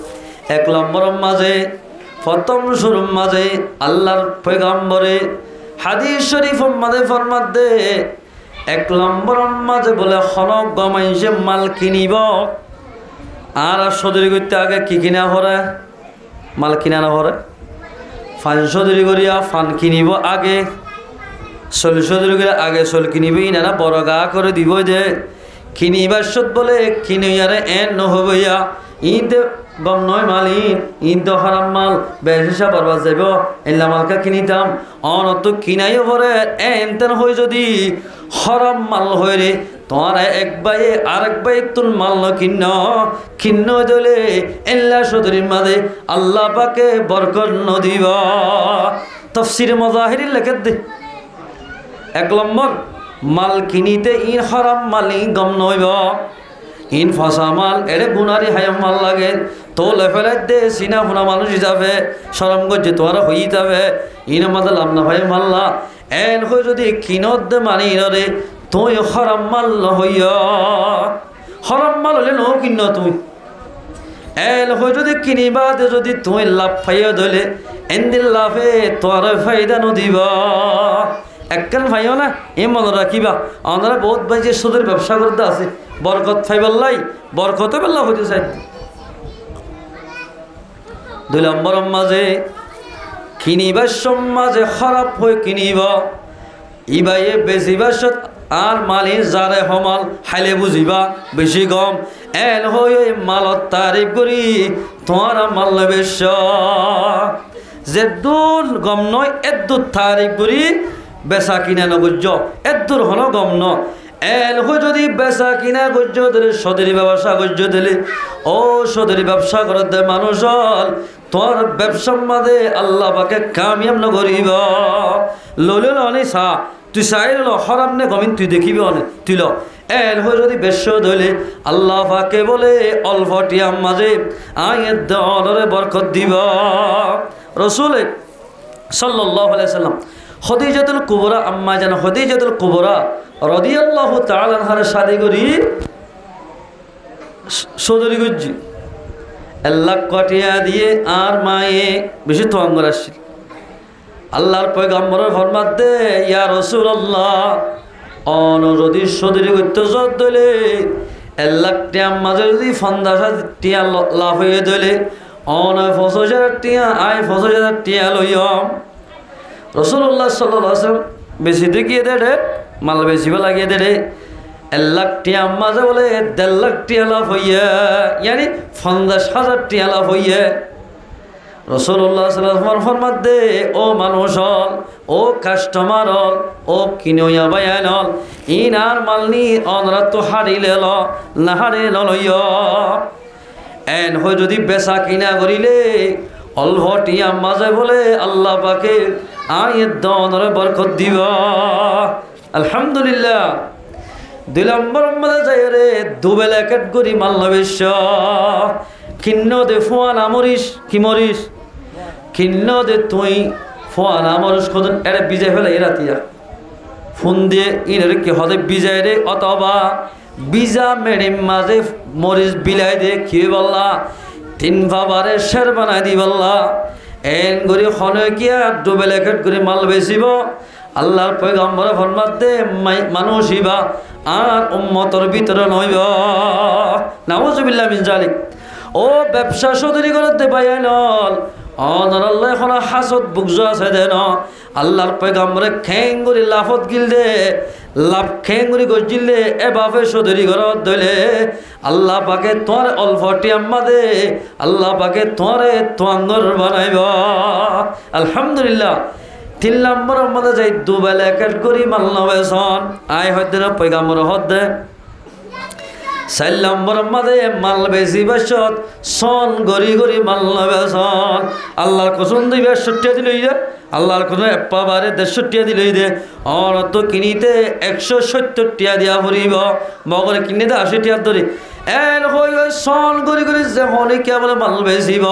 Speaker 1: এক নম্বরের মাঝে প্রথম শুরুর মাঝে আল্লাহর পয়গম্বরে হাদিস শরীফ মাঝে ফরমাত দে এক নম্বরের মাঝে বলে হনক গমাইছে মাল কিনিব আর সদরি করতে আগে কি কিনা হরে মাল কিনা না হরে ফান সদরি করিয়া ফান কিনিব আগে চল সদরি করে আগে চল কিনিবি না বড় গা করে দিব যে কিনিবার সত বলে কিনিয়ারে এন নহবইয়া ইনতে গম নয় মাল ইন তো হারাম মাল বেশা বরবাদ যাইব এলা মালকা কিনিতাম অনত কিনাইও পরে এন তেন হয়ে যদি হরাম মাল হয়ে রে তোমার এক বাইয়ে আরেক বাই তুন মাল ন কিন্ন দলে এল্লা সদরির মাঝে আল্লাহ পাকে বরকত নদিব তফসির মজাহির লেখে দে এক নম্বর মাল কিনিতে ইন হরাম মাল গম নইব ইন ফসা মাল এরে গুনারি হায়াম মাল লাগে তো লেফেলাই দে চিনা শুনা মানুষ হিসাবে সরম করছে তোমার হই যাবে ইন আমাদের লাভ না ভাই মাল্লা এন হয়ে যদি কিনত দে মানি রে তুই হরাম মাল হইয়া হরাম মাল হলে ন কিন্ন তুই এন হয়ে যদি কিনিবা দে যদি তুই লাভ ফাইয়া ধরলে এনদিন লাভে তোর ফায়দা নদিব একখান ভাইও না এ মনে রাখিবা আমরা বহুত ভাই যে সুদের ব্যবসা করতে আছে বরকত ফাইবাল্লাই বরকত বেল্লা হইতে চাই দুই নম্বর মাঝে কিনিবার মাঝে খারাপ হয়ে কিনিব ইবাইয়ে বেচিবার আর মালি যারে হমাল হাইলে বুঝিবা বেশি গম এন হয়ে মালত তারিফ করি তোমার মাল বেশ যে দূর গম নয় এদূর তারিফ করি বেচা কিনা নগর্য এদূর হল গম ন এন হয়ে যদি বেচা কিনা গর্য দিলে সদরি ব্যবসা গর্য দিলে ও সদরি ব্যবসা করতে মানুষ হল তোর ব্যবসার মাঝে আল্লাহ পাকে কামিয়াব নগরিব লইল অনে চা তুই চাই ল হরাম নে গমিন তুই দেখিবি অনে তুই ল এন হয়ে যদি বেশ ধরলে আল্লাহ পাকে বলে অল্প টিয়াম মাঝে আয়ের দরে বরকত দিব রসুল সাল্লাল্লাহু আলাইহি সাল্লাম খদিজাতুল কুবরা আম্মা জান খদিজাতুল কুবরা রাদিয়াল্লাহু তাআলা আনহার শাদি করি সদরি গজ্জি আল্লাহ কটিয়া দিয়ে আর মায়ে বেশি তো অঙ্গর আসছিল আল্লাহর পয়গম্বরের ফরমাত দে ইয়া রাসূলুল্লাহ অন যদি সদরি করতে যত দলে আল্লাহ টিয়া মাঝে যদি 50,000 টিয়া লাভ হয়ে দলে অন 50,000 টিয়া আয় 50,000 টিয়া লইম রাসূলুল্লাহ সাল্লাল্লাহু আলাইহি ওয়াসাল্লাম বেশি দেখিয়ে দে মাল বেশি লাগিয়ে দে 1 লাখ টিয়া মাঝে বলে 1.5 লাখ টিয়া লাভ হইয়া ইয়ানি 50,000 টিয়া লাভ হইয়া রাসূলুল্লাহ সাল্লাল্লাহু আলাইহি ওয়াসাল্লাম ফরমাত দে ও মানুষ হল ও কাস্টমার হল ও কিনোয়া বায়ান হল ইনার মালনি অনরা তো হারিলে ল না হারিলে লইয়া এন হয়ে যদি বেচা কিনা করিলে অল্প টিয়া মাঝে বলে আল্লাহ পাকে আয়ের দরে বরকত দিব আলহামদুলিল্লাহ দুই নম্বর মাঝে যাই রে দুবেলা ক্যাটগরি মাল্য বিশ্ব কিন্ন দে ফোয়ান আমরিস কি মরিস কিন্ন দে তুই ফোয়ান আমরিস খোঁজ এটা বিজয় ফেলে এরাতিয়া ফোন দিয়ে ইনের কি হদে বিজয় রে অথবা বিজা মেরে মাঝে মরিস বিলাই দে কি বললা 3 বাবারে শের বানাই দি বললা এন গরি খনকিয়া ডুবে লেখেট করে মাল বেচিব আল্লাহর পয়গম্বর ফরমাতে মানুষ হইবা আর উম্মতর ভিতরে নইব নাউজুবিল্লাহ মিন জালিক ও ব্যবসা সদরি করতে পাইনল অনর আল্লাহ এখন হাসত বুকজ আছে দেন আল্লাহর পয়গম্বরে খেঙ্গুরি লাফত গিল দে লাভ খেঙ্গুরি গজিল দে এভাবে সদরি ঘরত দইলে আল্লাহ পাকে তোর অল্পটি আম্মা দে আল্লাহ পাকে তোরে তোয়াঙ্গর বানাইব আলহামদুলিল্লাহ 3 নম্বর মধ্যে যাই দুবেলা এক করি মাল্লা বেসন আয় হয়তো না পয়গম্বর হদ দে 4 নম্বর মধ্যে মাল বেশি বেসত সন গরি গরি মাল্লা বেসন আল্লাহর কসম দিবে 60 দিলই দে আল্লাহর কোন এপাবারে 150 দিলই দে আর তো কিনিতে 170 টাকা দিয়া ভরিব মগরে কিনিতে 80 টাকা ধরি এন হই সন গরি গরি যে হনে কে বলে মাল বেচিব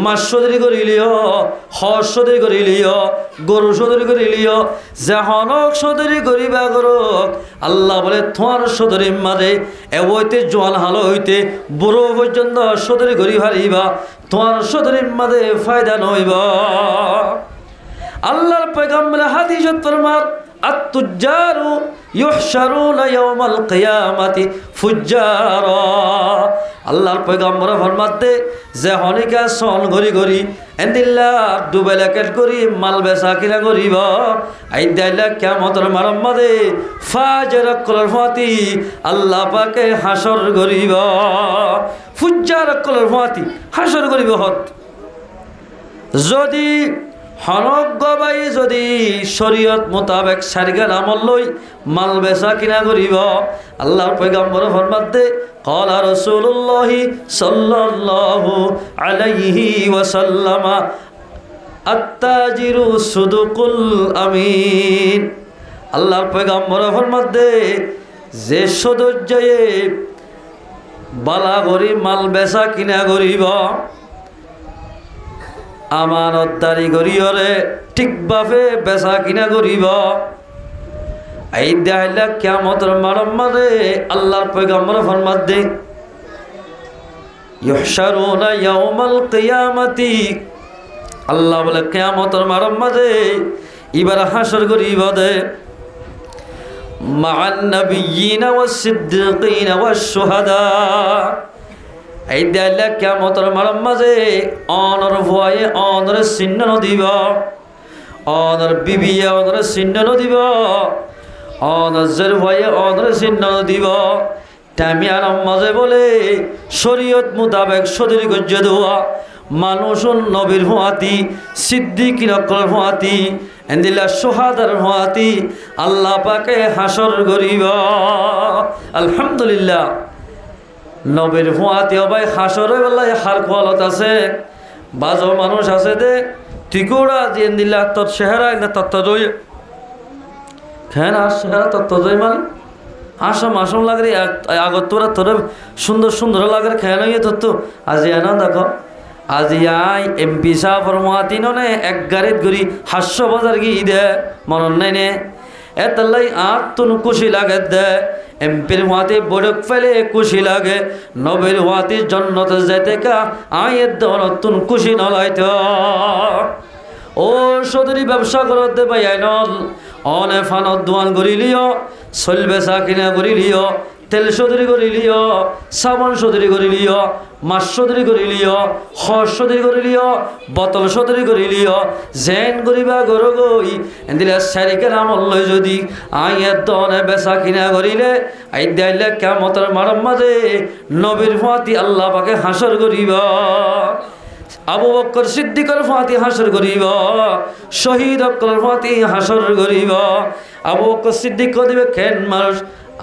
Speaker 1: মাছ সদরি করিলিও হস সদরি করিলিও গরু সদরি করিলিও যেহনক সদরি করিবা করক আল্লাহ বলে তোমার সদরি মারে এওইতে জোয়ান হালো হইতে বুড়ো পর্যন্ত সদরি করি হারিবা তোমার সদরি মাঝে ফায়দা নইব আল্লাহর পয়গম্বর হাদিসত ফরমান আত-তুজ্জারু ইউহশারুনা ইয়াওমাল কিয়ামাতি ফুজ্জারা আল্লাহর পয়গম্বর ফরমাতে যে হনিকা সন গরি গরি এন্দিল্লা দুবেলা কেট করি মাল বেচা কিনা করিব আইদাইলা কিয়ামতের মারম্মদে ফাজর কলর ফাতি আল্লাহ পাকে হাসর করিব ফুজ্জার কলর ফাতি হাসর করিব হত যদি হনক গবাই যদি শরীয়ত মোতাবেক সারিগান আমল লই মাল বেচা কিনা করিব আল্লাহর পয়গম্বর ফরমাতে ক্বালা রাসূলুল্লাহ সাল্লাল্লাহু আলাইহি ওয়াসাল্লাম আত-তাজিরু সুদুকুল আমিন আল্লাহর পয়গম্বর ফরমাতে যে সদজ্জয়ে বালা করি মাল বেচা কিনা করিব আমানতদারি করিয়রে ঠিকভাবে বেচা কিনা করিব এই দেখাইলা কিয়ামতের মারম্মারে আল্লাহর পয়গম্বর ফরমাত দে ইউহশারুনা ইয়াউমাল কিয়ামাতি আল্লাহ বলে কিয়ামতের মারম্মারে এবার হাসর করিব দে মা'আন নাবিয়্যিনা ওয়াস সিদ্দীকিনা ওয়াস শুহাদা এই দেয়ালে কিয়ামতের মাঝে অনর ভয়ে অনর চিহ্ন নদিব অনর বিবিয়ে অনর চিহ্ন নদিব অনজের ভয়ে অনর চিহ্ন নদিব টামিয়ার মাঝে বলে শরীয়ত মোতাবেক সদরি গজ্জে দেওয়া মানুষ নবীর ভুয়াতি সিদ্দিকির অকল ভুয়াতি এন্দিলা সুহাদার ভুয়াতি আল্লাহ পাকে হাসর করিব আলহামদুলিল্লাহ নবীর ভুয়াতি অবাই হাসরে বেলায় হার কোয়ালত আছে বাজো মানুষ আছে দে টিকুড়া দিয়ে দিলা তোর চেহারা না তত্ত্ব দই খেন আর চেহারা তত্ত্ব দই মানে আসম আসম লাগে আগত তোরা তোর সুন্দর সুন্দর লাগে খেয়ে নই তত্ত্ব আজি এনা দেখো আজি আই এমপি সাহর ভুয়াতি নে এক গাড়িত ঘুরি হাস্য বাজার গিয়ে দে মনন নাই নে এতাল্লাই আর তুন খুশি লাগে দে এমপির হাতে বড়ক ফেলে খুশি লাগে নবীর হাতে জন্নতে যেতে কা আয়ের দনতুন খুশি নলাইতো ও সদরি ব্যবসা করতে পাইনল অনে ফানত দোয়ান করিলিও চলবে চাকিনা করিলিও তেল সদরি করিলিও সাবান সদরি করিলিও মাছ সদরি করিলিও হর সদরি করিলিও বোতল সদরি করিলিও জেন করিবা গরো গই এদিলে সারিকে নামল লই যদি আইয়ের দনে বেচা কিনা করিলে আই দিলে কিয়ামতের মাঝে নবীর ফাতি আল্লাহ পাকে হাসর করিব আবু বকর সিদ্দিকের ফাতি হাসর করিব শহীদ অকলের ফাতি হাসর করিব আবু বকর সিদ্দিক দিবে কেন মানুষ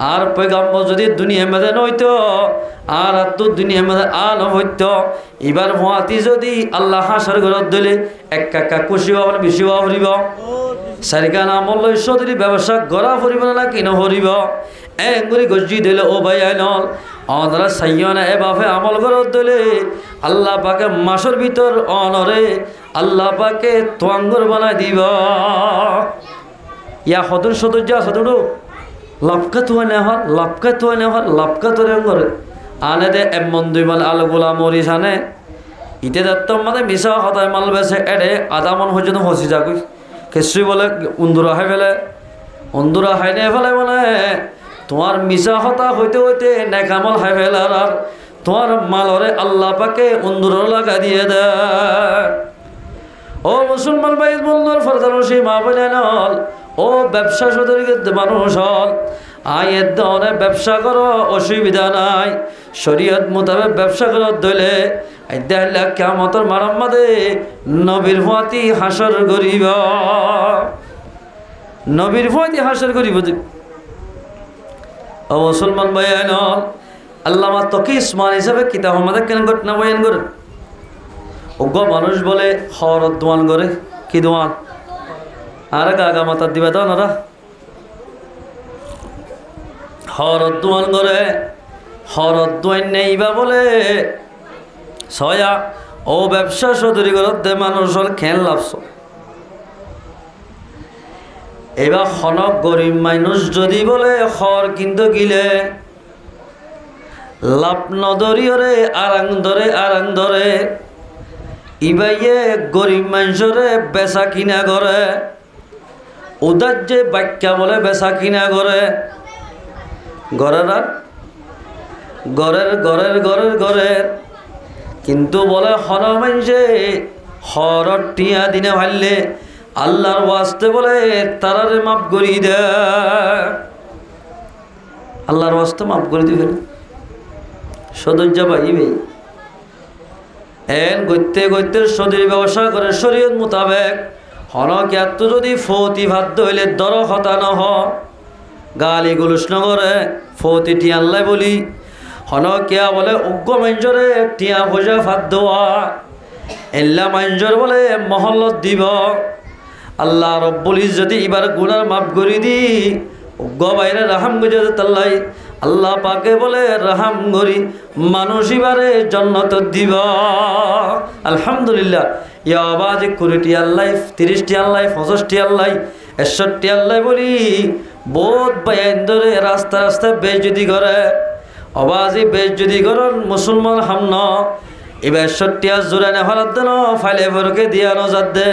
Speaker 1: আর পয়গম্বর যদি দুনিয়া মধ্যে নইতো আর তো দুনিয়া মধ্যে আলো হইতো এবার ভুয়াতি যদি আল্লাহ হাসর ঘরত দিলে একা খুশি হব বেশি হওয়া ফুরিব সারিকা নামল লই সদরি ব্যবসা গড়া ফুরিব না কিন ফুরিব এঙ্গুরি গজি দিলে ও ভাই আইনল অনরা সাইয়না এভাবে আমল ঘরত দিলে আল্লাহ পাকে মাসের ভিতর অনরে আল্লাহ পাকে তোয়াঙ্গর বানাই দিব ইয়া হদুর সদর যা সদুরু লাপকা তুয়া নেহর লাপকা তুয়া নেহর লাপকা তোরে করে আনে দে এমন দুই মাল আলো গোলা মরিস আনে ইতে দত্তম মানে মিশা হতায় মাল বেছে এড়ে আধা মন পর্যন্ত ফসি যাগুই কিছুই বলে উন্দুরা হাই ফেলে উন্দুরা হাই নিয়ে ফেলে মানে তোমার মিশা হতা হইতে হইতে নেকামল হাই ফেলে আর তোমার মালরে আল্লাহ পাকে উন্দুর লাগা দিয়ে দেয়। ও মুসলমান ভাই বন্ধুর ফরদানসি মা বলেন ও ব্যবসা সদরিকে মানুষ হল আয়ের ধরনের ব্যবসা করো অসুবিধা নাই শরীয়ত মোতাবেক ব্যবসা করো দলে দেড় কিয়ামতের মারাম্মাদে নবীর ভুয়াতি হাসর গরিব নবীর ভুয়াতি হাসর গরিব। ও মুসলমান ভাই আল্লামা তকি ইসমান হিসাবে কিতাব আমাদের কেন ঘটনা বয়ান করে অজ্ঞ মানুষ বলে হরত দোয়ান করে কি দোয়ান আর গাগা মাতার দিবে তো ওরা হরত দোয়ান করে হরত দোয়ান নেই বা বলে ছয়া ও ব্যবসা সদরি করতে মানুষ হল খেল লাভছ। এবার হনক গরিব মানুষ যদি বলে হর কিন্তু গিলে লাভ নদরিয়রে আরাং ধরে ইবাইয়ে গরিব মানুষরে বেচা কিনা করে উদার যে বাক্যা বলে বেচা কিনা করে ঘরের কিন্তু বলে হর মানুষে হর টিয়া দিনে ভাললে আল্লাহর ওয়াস্তে বলে তারারে মাফ করি দে আল্লাহর ওয়াস্তে মাফ করে দিবে সদস্য পাইবে এন গইতে গইতে সদরি ব্যবসা করে শরীয়ত মোতাবেক হনক এত যদি ফতি ভাদ্য হইলে দর হতা নহ গালি গুলুস নগরে ফতি টিয়াল্লাই বলি হনকিয়া বলে উগ্র মঞ্জরে টিয়া ভোজা ভাত দেওয়া এল্লা মঞ্জর বলে মহল্লত দিব আল্লাহ রব্বুল ইজ্জতি এবার গুনার মাফ করে দি উগ্র বাইরে রাহাম গুজে তাল্লাই আল্লাহ পাকে বলে রাহাম গরি মানুষ এবারে জন্নত দিব। আলহামদুলিল্লাহ ইয়া আওয়াজ 20টি আল্লাহ 30টি আল্লাহ 65টি আল্লাহ 61টি আল্লাহ বলি বহুত বাইন ধরে রাস্তা রাস্তায় বেজুদি করে আওয়াজই বেজুদি করন মুসলমান হামন এবার 61 জোড়া না ফলাদ দেন ফাইলে ভরকে দিয়া নজাদ দে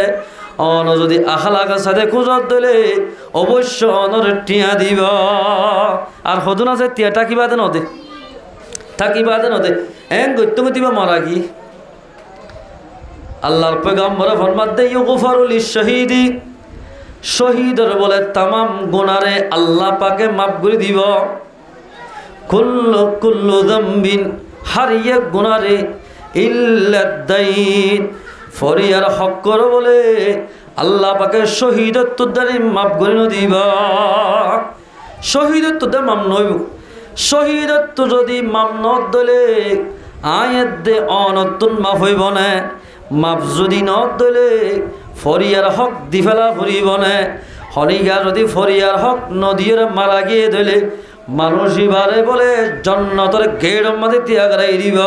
Speaker 1: অন যদি আখলাকের সাথে খুঁজত দিলে অবশ্য অনর টিয়া দিব আর হদুন আছে টিয়া টাকিবাদে নদে থাকিবাদে নদে এন গত্য গতিবা মারা কি আল্লাহর পয়গম্বর ফরমাত দে ইগফারুল শহীদি শহীদের বলে তামাম গুনারে আল্লাহ পাকে মাফ করে দিব কুল্লু যামবিন হারিয়ে গুনারে ইল্লা দাইন ফরিয়ার হক কর বলে আল্লাহ পাকে শহীদত্ব দ্বারে মাফ করে দিব শহীদত্ব দ্বারা মাম নইব শহীদত্ব যদি মাম নত দলে আয়াত দে অনতুন মাফ হইব না মাফ যদি নত দলে ফরিয়ার হক দি ফেলা ফুরিব না হনিগা যদি ফরিয়ার হক নদীর মারা গিয়ে দিলে মানুষ এবারে বলে জন্নতর গেড় মধ্যে ত্যাগ রাই দিব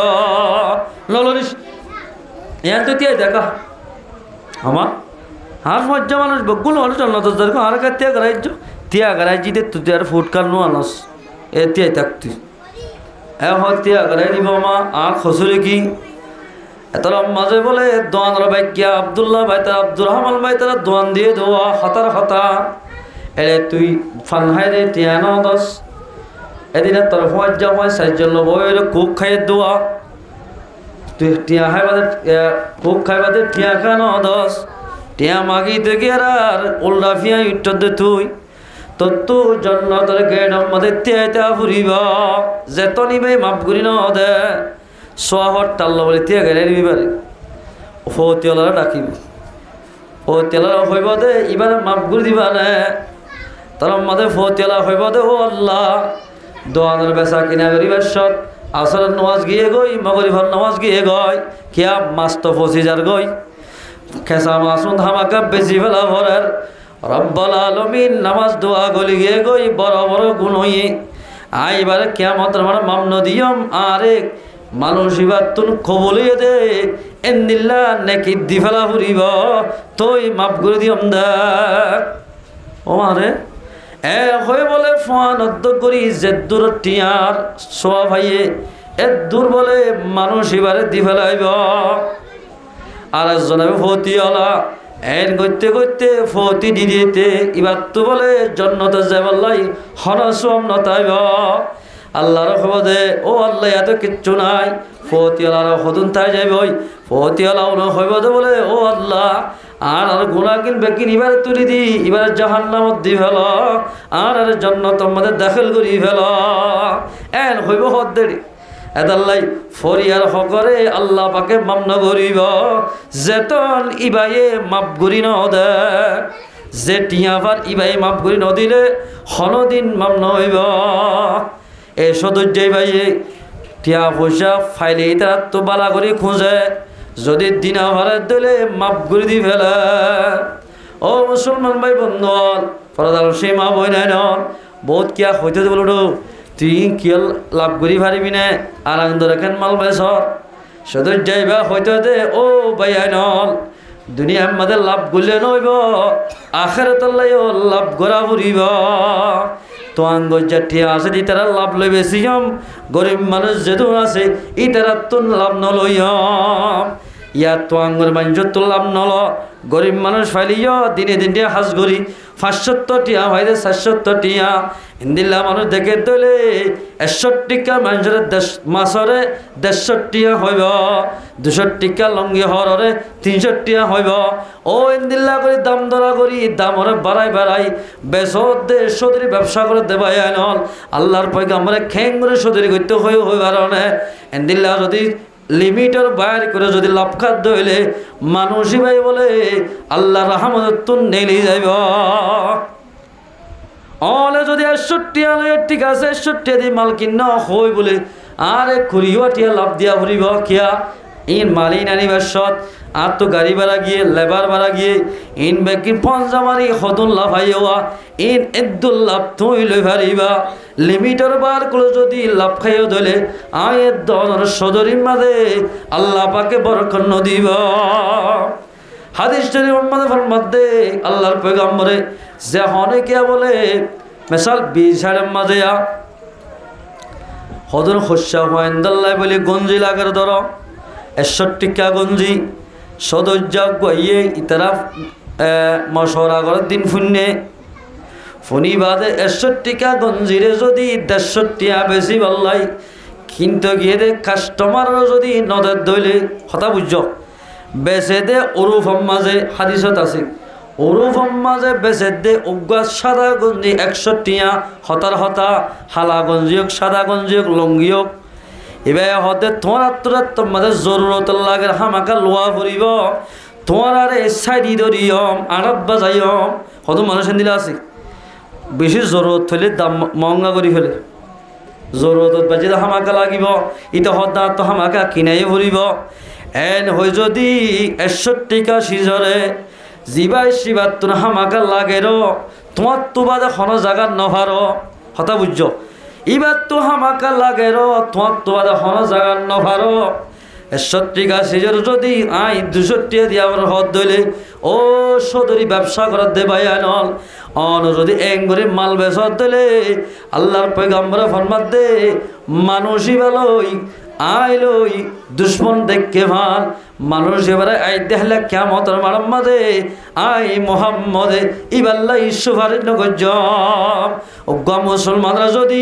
Speaker 1: ললনিস ইয়ার তো তিয়াই দেখা আমার আর মজ্জা মানুষ বগুলো মানুষ জন্নতর দরকার আর কা ত্যাগ রাজ্য দে তুই আর ফুটকার নো আনস এ তিয়াই থাকতি এ হয় ত্যাগ রাই দিব মা আর খসুরে কি এত মাঝে বলে দোয়ানের ভাগ্যা আবদুল্লাহ ভাই তার আব্দুর রহমান ভাই তারা দোয়ান দিয়ে দেওয়া হতার হতা এরে তুই ফানহাই রে টিয়ান দশ এদিনে তোর মজ্জা হয় সাইজল বইয়ের কুক খাইয়ে দেওয়া তুই টিয়া খাই বাদে কুক খাই বাদে টিয়া খানো দশ টিয়া মাগি দেখি আর উল্টা ফিয়া ইট্টর দে তুই তোর তো জন্নতর গেট আমাদের তিয়াইতা ফুরিব যেত নিবে মাফ করি ন দে সোয়াহর টাল্ল বলে তিয়া গেলে নিবিবারে ফৌতিয়ালারা ডাকিব ফৌতিয়ালারা হইব দে এবারে মাফ করে দিবা নে তার মাঝে ফৌতিয়ালা হইব দে ও আল্লাহ দোয়ানের বেচা কিনা করিবার সৎ আসরের নামাজ গিয়ে গই মগরিবার নামাজ গিয়ে গই কিয়া মাস্ত 25,000 গই খেসা মাসুন ধামাকা বেশি ফেলা ভরের রব্বুল আলামিন নামাজ দোয়া গলি গিয়ে গই বড় বড় গুণ হইয়ে আইবারে কিয়ামতের মানে মামন দিয়ম আরেক মানুষ এবার তুন কবলিয়ে দে এন্দিল্লা নেকি দি ফেলা ফুরিব তুই মাফ করে দিয়ম দেখ ও মারে এ হয়ে বলে ফান অদ্দ করি যে দূর টিয়ার সোয়া ভাইয়ে এ দূর বলে মানুষ এবারে দি ফেলাইব আর একজনে ফতিওয়ালা এন করতে করতে ফতি দিতে এবার তো বলে জন্নতে যাবাল্লাই হনসম নতাইব আল্লাহর খবরে ও আল্লাহ এত কিচ্ছু নাই ফতিওয়ালার হতুন তাই যাইবই ফতিওয়ালা হইব বলে ও আল্লাহ আর গুণা কিনবে কিন এবার তুলি দি এবার জাহান্নামত দি ফেল আর জন্নত আমাদের দাখিল করি ফেল এন হইব হদ দেরি এদাল্লাই ফরিয়ার হকরে আল্লাহ পাকে মামন করিব যেতন ইবাইয়ে মাপ করি ন দে যে টিয়াবার ইবাই মাপ করি নদিলে হনদিন মামন হইব এই সদর্য বাইয়ে টিয়া পয়সা ফাইলে তারা তো বালা করে খুঁজে যদি দিনা ভাড়ার দিলে মাপ করে দি ফেলে ও মুসলমান ভাই বন্ধু পরদার সেই মা বই নাই নন বহুত কিয়া হইতে বলো তুই কিয় লাভ করি পারিবি না আর আনন্দ রেখেন মাল বেসর সদর যাইবা হইতে দে ও ভাই নল দুনিয়া আমাদের লাভ করলে নইব আখেরাত লাভ করা ফুরিব তো আঙ্গিয়া আছে ই তারা লাভ লই বেশিম গরিব মানুষ যেহেতু আছে ই তারা তো লাভ নলইম ইয়ার তো আঙ্গুর মানুষ তো লাভ নল গরিব মানুষ ফাইলিও দিনে দিনে হাজ করি 570 টিয়া হয়তো 770 টিয়া ইন্দিল্লা মানুষ দেখে দলে 61 টিকা মানুষের মাসরে 150 টিয়া হইব 200 টিকা লঙ্গি হরে 300 টিয়া হইব ও ইন্দিল্লা করে দাম ধরা করি দাম ওরে বাড়াই বেসর দে সদরি ব্যবসা করে দেবাই আনল আল্লাহর পয়গাম্বরে খেং করে সদরি করতে হইবার না ইন্দিল্লা যদি লিমিটের বাইরে করে যদি লাভ খাদ্য হইলে মানুষই ভাই বলে আল্লাহ রহমত তুন নেলি যাইব অলে যদি 61 আলো ঠিক আছে 61 দিয়ে মাল কিনা হই বলে আরে কুড়িও টিয়া লাভ দিয়া ভরিব কিয়া ইন মালিন আনিবার সৎ আর তো গাড়ি ভাড়া গিয়ে লেবার ভাড়া গিয়ে ইন বেকিন পঞ্জামারি হতুন লাভ হাইয়া ইন এদ্দুল লাভ তুই লই ভারিবা লিমিটার বার করে যদি লাভ খাইও ধরে আয়ের দনের সদরির মাঝে আল্লাহ পাকে বরকত দিব হাদিস শরীফ মধ্যে আল্লাহর পয়গম্বরে যে অনেকে বলে মিসাল 20 হাজার মাঝে হদর খসা হয়ন্দাল্লাহ বলে গঞ্জি লাগার ধর 61 টিকা গঞ্জি সদর্যা গইয়ে ইতারা মশরা করার দিন ফুন্নে ফনি বাদে 61 টিকা গঞ্জিরে যদি 150 টিয়া বেশি বললাই কিন্তু গিয়ে দে কাস্টমারও যদি নদের দইলে হতা বুঝ বেচে দে ওরুফ মাঝে হাদিসত আছে ওরুফ মাঝে বেচে দে উগা সাদা গঞ্জি 100 টিয়া হতার হতা হালা গঞ্জি হোক সাদা গঞ্জি হোক লঙ্গি হোক এবার হতে তোমার তোমাদের জরুরত লাগে হামাকা লোয়া ফুরিব তোমার আর সাইডি ধরিয়ম আড়ত বাজাইম হত মানুষের দিলে আছে বেশি জরুরত হলে দাম মহঙ্গা করে ফেলে জরুরত বাজি হামাকা লাগিব ইটা হতা তো হামাকা কিনাই ফুরিব এন হই যদি 61 টিকা সিজরে জিবাই শিবার তোর হামাকা লাগে র তোমার তো বাদে কোনো জায়গা নভার হতা বুঝ এবার তো হামাকা লাগে র তোমার তো বাদে কোনো জায়গা নভার 61 টিকা সিজর যদি 200 টিয়া দিয়ে আমার হদ দইলে ও সদরি ব্যবসা করার দেবাই আনল অন যদি এঙ্গরে মাল বেচর দিলে আল্লাহর পয়গম্বর ফরমাত দে মানুষই ভালোই আইলই দুশ্মন দেখকে ভাল মানুষ এবারে আই দেখলে কিয়ামতের মাঝে আই মুহাম্মদে ইবাল্লাহ সুভার নগজ অজ্ঞা মুসলমানরা যদি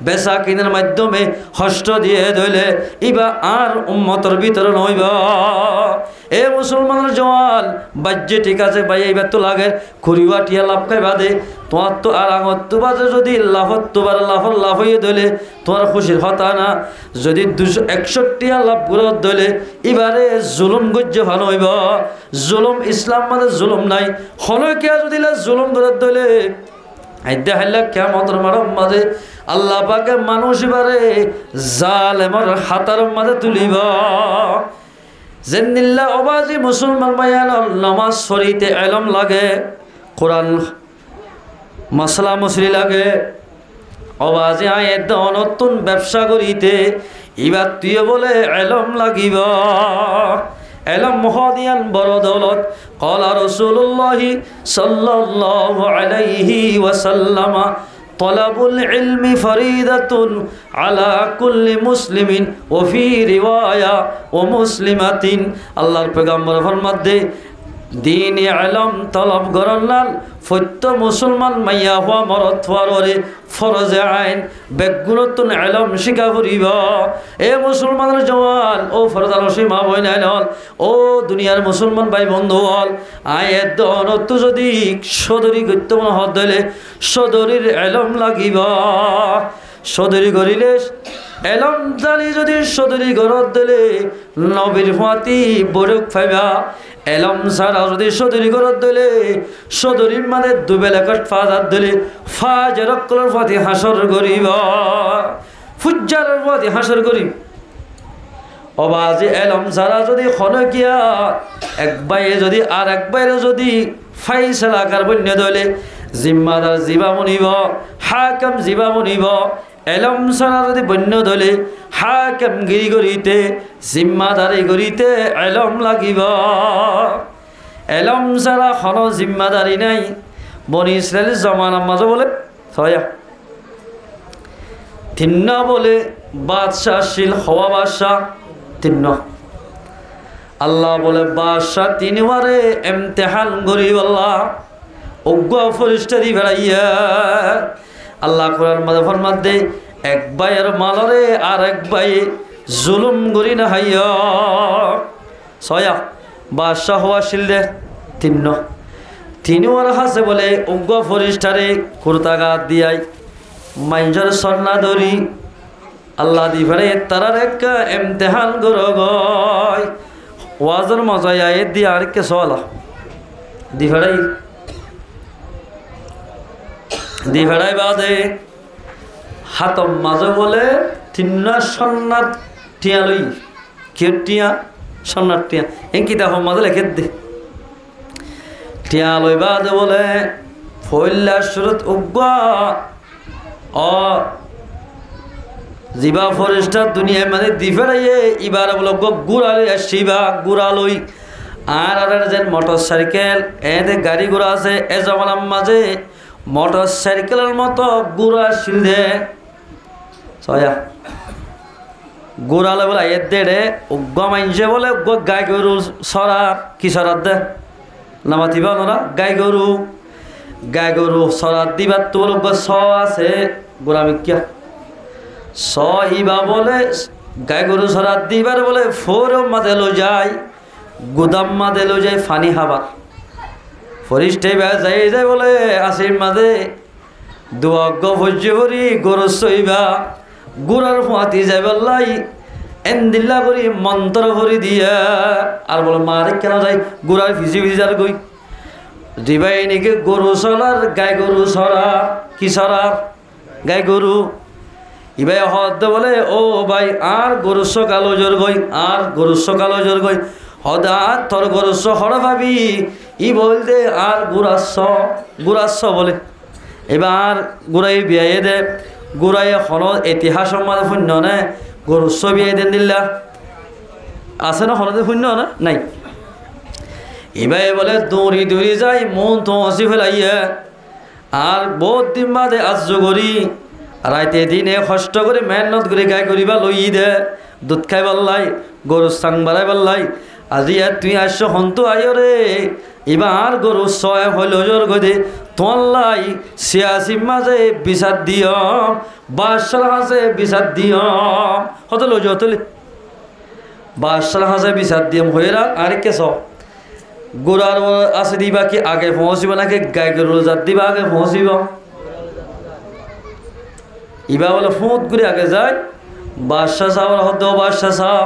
Speaker 1: বেচা কিনার মাধ্যমে হস্ত দিয়ে ধইলে ইবা আর উম্মতের ভিতরে নইব এ মুসলমানের জওয়ান বাজ্যে ঠিক আছে ভাই এইবার তো লাগে খুরিবা টিয়া লাভ খাই বাদে তোমার তো আর আগত তো বাজে যদি লাভত তোবার লাভ হয়ে ধইলে তোমার খুশির হতা না যদি 261 লাভ করে ধইলে এবারে জুলুম গজ্য ভালো হইব জুলুম ইসলাম মানে জুলুম নাই হলকিয়া যদি জুলুম করে ধইলে আইদা হাইলা কিয়ামতের মাঝে আল্লাহ পাকে মানুষ এবারে জালেমের হাতার মাঝে তুলিব জেন্দিল্লা অবাজি মুসলমান ভাইয়ান নামাজ পড়িতে ইলম লাগে কোরআন মশলা মশলি লাগে অবাজি আয়ের নতুন ব্যবসা করিতে এবার তুই বলে ইলম লাগিব ইলম মহাদিয়ান বড় দৌলত قال رسول الله صلى الله عليه وسلم তলাবুল ইলমি ফরিদাতুন আলা কুল্লি মুসলিমিন ও ফি রিওয়ায়া ও মুসলিমাতিন। আল্লাহর পয়গম্বর ফরমাতে দিন ইলম তলব গরনাল ফত্য মুসলমান মাইয়া হওয়া মরদ হওয়ারে ফরজে আইন বেগুনতুন ইলম শিখা ফুরিব। এ মুসলমানের জওয়ান ও ফরজ আলসী মা বই নাই হল ও দুনিয়ার মুসলমান ভাই বন্ধু হল আয়ের দনত যদি সদরি করতে মনে হত দিলে সদরির ইলম লাগিব। সদরি করিলে এলম জানি যদি সদরি ঘরত দিলে নবীর ফাতি বরক ফাইবা। এলম সারা যদি সদরি ঘরত দিলে সদরির মানে দুবেলা কট ফাজার দিলে ফাজার কলর ফাতি হাসর করিব ফুজ্জারের ফাতি হাসর করিব। অবাজে এলম সারা যদি খনকিয়া এক বাইরে যদি আর এক বাইরে যদি ফাইসলা কার বন্য দলে জিম্মাদার জিবা মনিব হাকাম জিবা মনিব। এলম সারা যদি বন্য দলে হাকাম গিরি করিতে জিম্মাদারি করিতে এলম লাগিব। এলম সারা খন জিম্মাদারি নাই। বনি ইসরায়েলের জমানার মাঝে বলে ছয়া তিন্ন বলে বাদশাহশীল হওয়া বাদশাহ তিন্ন। আল্লাহ বলে বাদশাহ তিনবারে ইমতিহান করিব আল্লাহ অজ্ঞ ফরিস্তা দি বেড়াইয়া। আল্লাহ কোরআন মাঝে ফরমাতে এক ভাইয়ের মালরে আর এক ভাই জুলুম করি না হাইয়া। ছয়া বাদশাহ হওয়া শিলদে তিন্ন। তিনবার হাসে বলে অজ্ঞ ফরিস্তারে কুর্তাঘাত দিয়াই মাইজর সন্না ধরি আল্লাহ দি ফেরে তারার এক ইমতিহান করো গয় ওয়াজর মজা আয়ে দি আর কে সওয়ালা দি ফেরাই দি ফেরাই বাদে হাতম মাঝে বলে তিন্না সন্ন্যাত টিয়া লই কে টিয়া সন্ন্যাত টিয়া এই কিতাব মাঝে লেখে দে টিয়া লই বাদে বলে ফইল্লা সুরত উগ্গা অ জিবা ফরেস্টার দুনিয়ায় মানে দি ফেরাইয়ে এবার বলো গুড়ালই আসিবা গুড়ালই আর যেন মোটর সাইকেল এতে গাড়ি ঘোড়া আছে এ জমানার মাঝে মোটর সাইকেলের মতো গুড়া শিলদে ছয়া গুড়ালে বলে এর দেড়ে উগ্গ মাইনছে বলে গাই গরু সরা কি সরাত দে নামাতিবা ওরা গাই গরু সরাত দিবার তোর স আছে গোড়া মিকিয়া স ইবা বলে গাই গরু সরাত দিবার বলে ফোর মাঝে লো যায় গুদাম মাঝে লো যায় ফানি হাবার ফরিস্টে যাই যায় বলে আসির মাঝে দুয়াগ্য ভোজ্য করি গরু সইবা গুড়ার ফাঁতি যাই বললাই এন্দিল্লা করি মন্ত্র ভরি দিয়া আর বলে মারে কেন যাই গুড়ার ভিজি যার গই দিবাই নাকি গরু সরার গাই গরু সরা কি সরার গাই গরু ইবাই হদ বলে ও ভাই আর গরু সকালো জোর গই আর গরু সকালো জোর গই হদা তোর গরু হর ভাবি ই বলতে আর গুড়াচ্ছ বলে এবার গুড়াই বিয়াই দে গুড়াই হন ইতিহাস সম্মানে শূন্য নে গরু বিয়াই দেন দিল্লা আছে না হনতে শূন্য না নাই এবার বলে দৌড়ি যাই মন তো হসি ফেলাইয়া আর বহুত দিন বাদে আজ করি রাইতে দিনে কষ্ট করে মেহনত করে গাই করিবা লই দে দুধ খাই পাল্লাই গরু চাং বাড়াই পাল্লাই আজি তুই আসছ হন্ত আয় রে এবার গরু ছয় হইল জোর গদে তোলাই 86 মাঝে বিচার দিয়ম 22 মাঝে বিচার দিয়ম হত লো যতলে 22 মাঝে বিচার দিয়ম হইরা আর কে ছ গোড়ার আছে দিবা কি আগে পৌঁছিব নাকি গাই গরু জাত দিবা আগে পৌঁছিব ইবা বলে ফুট করে আগে যায় বাদশা সাহর হতো বাদশা সাহ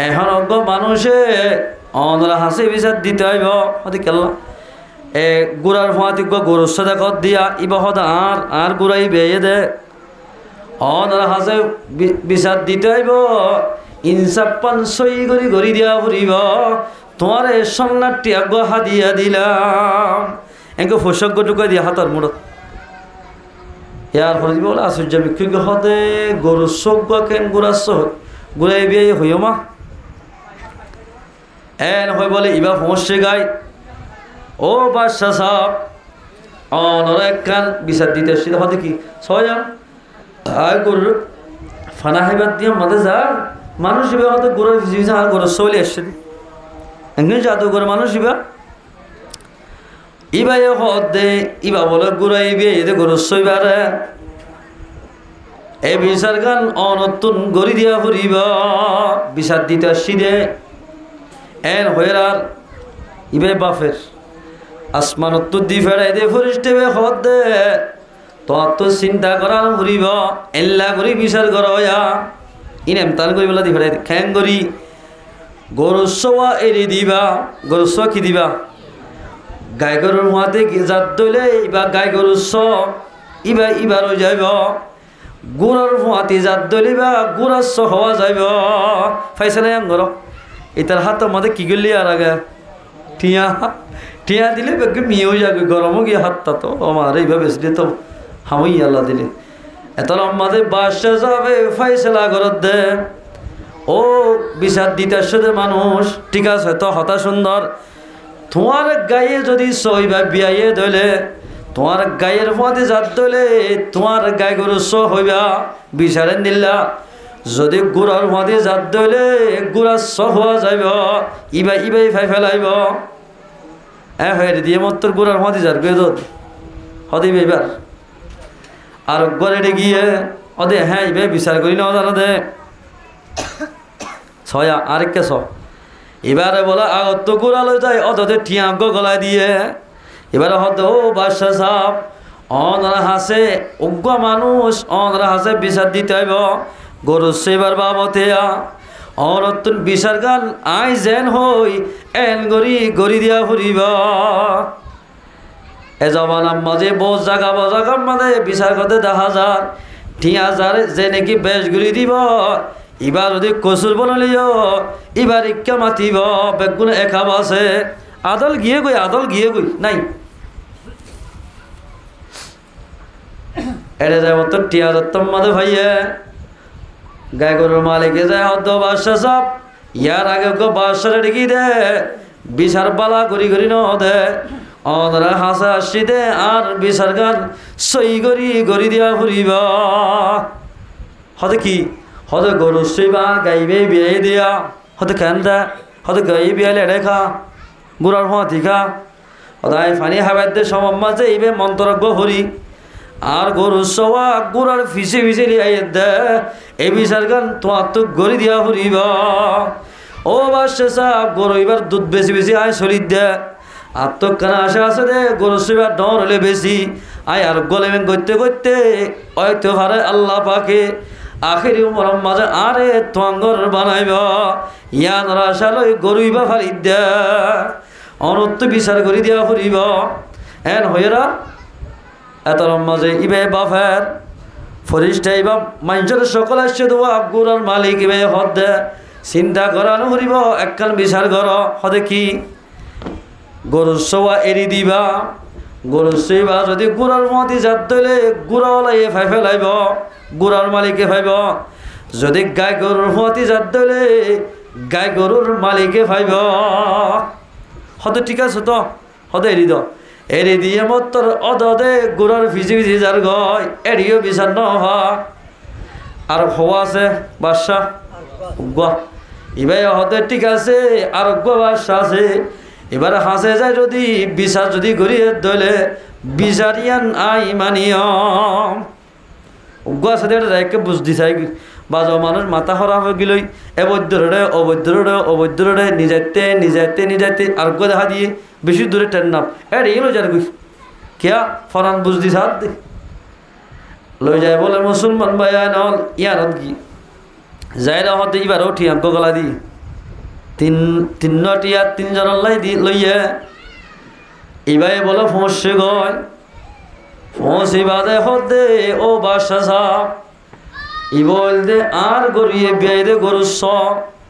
Speaker 1: এখন অজ্ঞ মানুষে অনরা হাসি বিচার দিতে হইব হতে কেলা এ গুড়ার ফাঁতি গরুর সাথে কত দিয়া ইবা হত আর গুড়াই বেয়ে দে অনরা হাসে বিচার দিতে হইব ইনসাফ পান সই করি দিয়া ফুরিব তোমার এ সন্ন্যাটি আগ হাদিয়া দিলাম একে ফসক টুকা দিয়া হাতার মুড়ত ইয়ার পরে বলে আশ্চর্য বিক্ষুজ্ঞ হতে গরু চোখ কেন গুড়াচ্ছ গুড়াই বিয়ে হইও মা এন হয়ে বলে ইবা সমস্যা গাই ও বাদশা সাহ অনরা একখান বিচার দিতে আসছিল হতে কি ছয়জন আর গরুর ফানা হাইবার দিয়ে মাঝে যা মানুষ ইবা হয়তো গরুর ভিজে আর গরুর চলে আসছে একদিন জাদু করে মানুষ ইবা হদে ইবা বলে গুড়া ইবে এদের গরুর সইবারে এই বিচার গান অনতুন গড়ি দিয়া ফুরিব বিচার দিতে আসছি দে এন হইরার ইবে বাফের আসমান তো দি ফেরাই দে ফরিস্টেবে হদ দে তো চিন্তা করার ফুরিব এল্লা করি বিচার করয়া ইনেম তাল করি বলা দি ফেরাই খ্যাং করি গরুর সোয়া এড়ে দিবা গরুর স কি দিবা গাই গরুর মাতে জাত দইলে ইবা গাই গরুর স ইবা ইবার যাইব গুড়ার মাতি জাত দইলিবা গুড়ার স হওয়া যাইব ফাইসালে গর এটার হাতের মধ্যে কি গলি আর আগে টিয়া টিয়া দিলে বেগে মিয়েও যাবে গরমও গিয়ে হাতটা তো আমার এইভাবে তো হামই আল্লাহ দিলে এত লম্বাদে বাসে যাবে ফাইসলা ঘরত দে ও বিচার দিতে আসছে মানুষ ঠিক আছে তো হতা সুন্দর তোমার গায়ে যদি সইবা বিয়াইয়ে ধইলে তোমার গায়ের মধ্যে জাত ধইলে তোমার গায়ে গরু স হইবা বিচারে দিল্লা যদি গুড়ার মধ্যে জাত ধইলে গুড়া স হওয়া যাইব ইবা ইবাই ফাই ফেলাইব হয়ে দিয়ে মত্তর গুড়ার মধ্যে যার গিয়ে হদিবে এবার আর গড়ে গিয়ে অদে হ্যাঁ ইবে বিচার করি না জানা দে ছয়া আরেককে ছ এবারে বলা আগত গুড়ালো যায় অততে টিয়াঙ্গ গলায় দিয়ে এবারে হত ও বাদশা সাপ অনরা হাসে উগ্র মানুষ অনরা হাসে বিচার দিতে হইব গরু সেবার বাবতেয়া অনতুন বিচার গান আই যেন হই এন গরি গড়ি দিয়া ফুরিব এ জমানার মাঝে বোঝ জাগা মাঝে বিচার করতে দেখা যার টিয়া যার যে নাকি বেশ ঘুরি দিব এবার যদি কচুর বনলিও এবার ইক্কা মাতিব বেগুন একাব আছে আদল গিয়ে গই নাই এড়ে যায় মতো টিয়া দত্তম মাদে ভাইয়ে গায়ে গরুর মালিকে যায় হদ্দ বাদশা সব ইয়ার আগে বাদশারে ডেকে দে বিচার বালা ঘুরি ন দে অনরা হাসা আসি দে আর বিচার গান সই গড়ি দিয়া ফুরিব হতে কি হতে গরু সইবা গাইবে বিয়ে দিয়া হতে কেন দে হতে গাই বিয়ালে রেখা গুড়ার হাতি খা হদায় ফানি হাবার দে সমাজ মাঝে ইবে মন্ত্রজ্ঞ হরি আর গরু সওয়া গুড়ার ফিসে লিয়াই দে এই বিচার গান তোমার তো গড়ি দিয়া ফুরিব ও বাদশা সাহেব গরু এবার দুধ বেশি আয় শরীর দে আর তো কেন আশা আছে দে গরু সইবার ডর হলে বেশি আয় আর গলেমেন করতে হয়তো হারে আল্লাহ পাকে আখেরি উমরম মাঝে আরে তোয়াঙ্গর বানাইব ইয়ান রাশালই গরুই বা ফালি দে অনত্য বিচার করি দিয়া ফুরিব এন হইরা এত মাঝে ইবে বাফের ফরিস্টাই বা মানুষের সকল আসছে তো গুড়ার মালিক ইবে হদ দে চিন্তা করানো ফুরিব একখান বিচার কর হদে কি গরুর সওয়া এড়ি দিবা গরুর সইবা যদি গুড়ার মতি জাত দইলে গুড়াওয়ালাই ফাই ফেলাইব গুড়ার মালিকে ফাইব যদি গাই গরুর মতি জাত দইলে গাই গরুর মালিকে ফাইব হতে ঠিক আছে তো হতে এড়ি দিয়ে মত্তর অদে গুড়ার ভিজি যার গয় এড়িও বিচার ন আর হওয়া আছে বাদশা এবার হতে ঠিক আছে আর বাদশা আছে এবার হাসে যায় যদি বিচার যদি ঘুরিয়ে দইলে বিচারিয়ান আই মানিয়ম উগ্র সাথে একটা বুঝদি চাই বাজাও মানুষ মাথা হরা হয়ে গেলই অবৈধরে নিজাইতে আর দেখা দিয়ে বেশি দূরে টেন নাম এলো যার গুই কেয়া ফরান বুঝদি সার দে লই যায় বলে মুসলমান ভাইয়া নল ইয়ারত কি যাই হতে এবার উঠি আঙ্ক গলা দি তিনটিয়া তিনজন লাই দি লইয়ে এবার বলে ফোঁসে গয় ফোঁসি বাদে হদে ও বাদশা সাহেব ই বল দে আর গড়িয়ে বিয়ে দে গরু স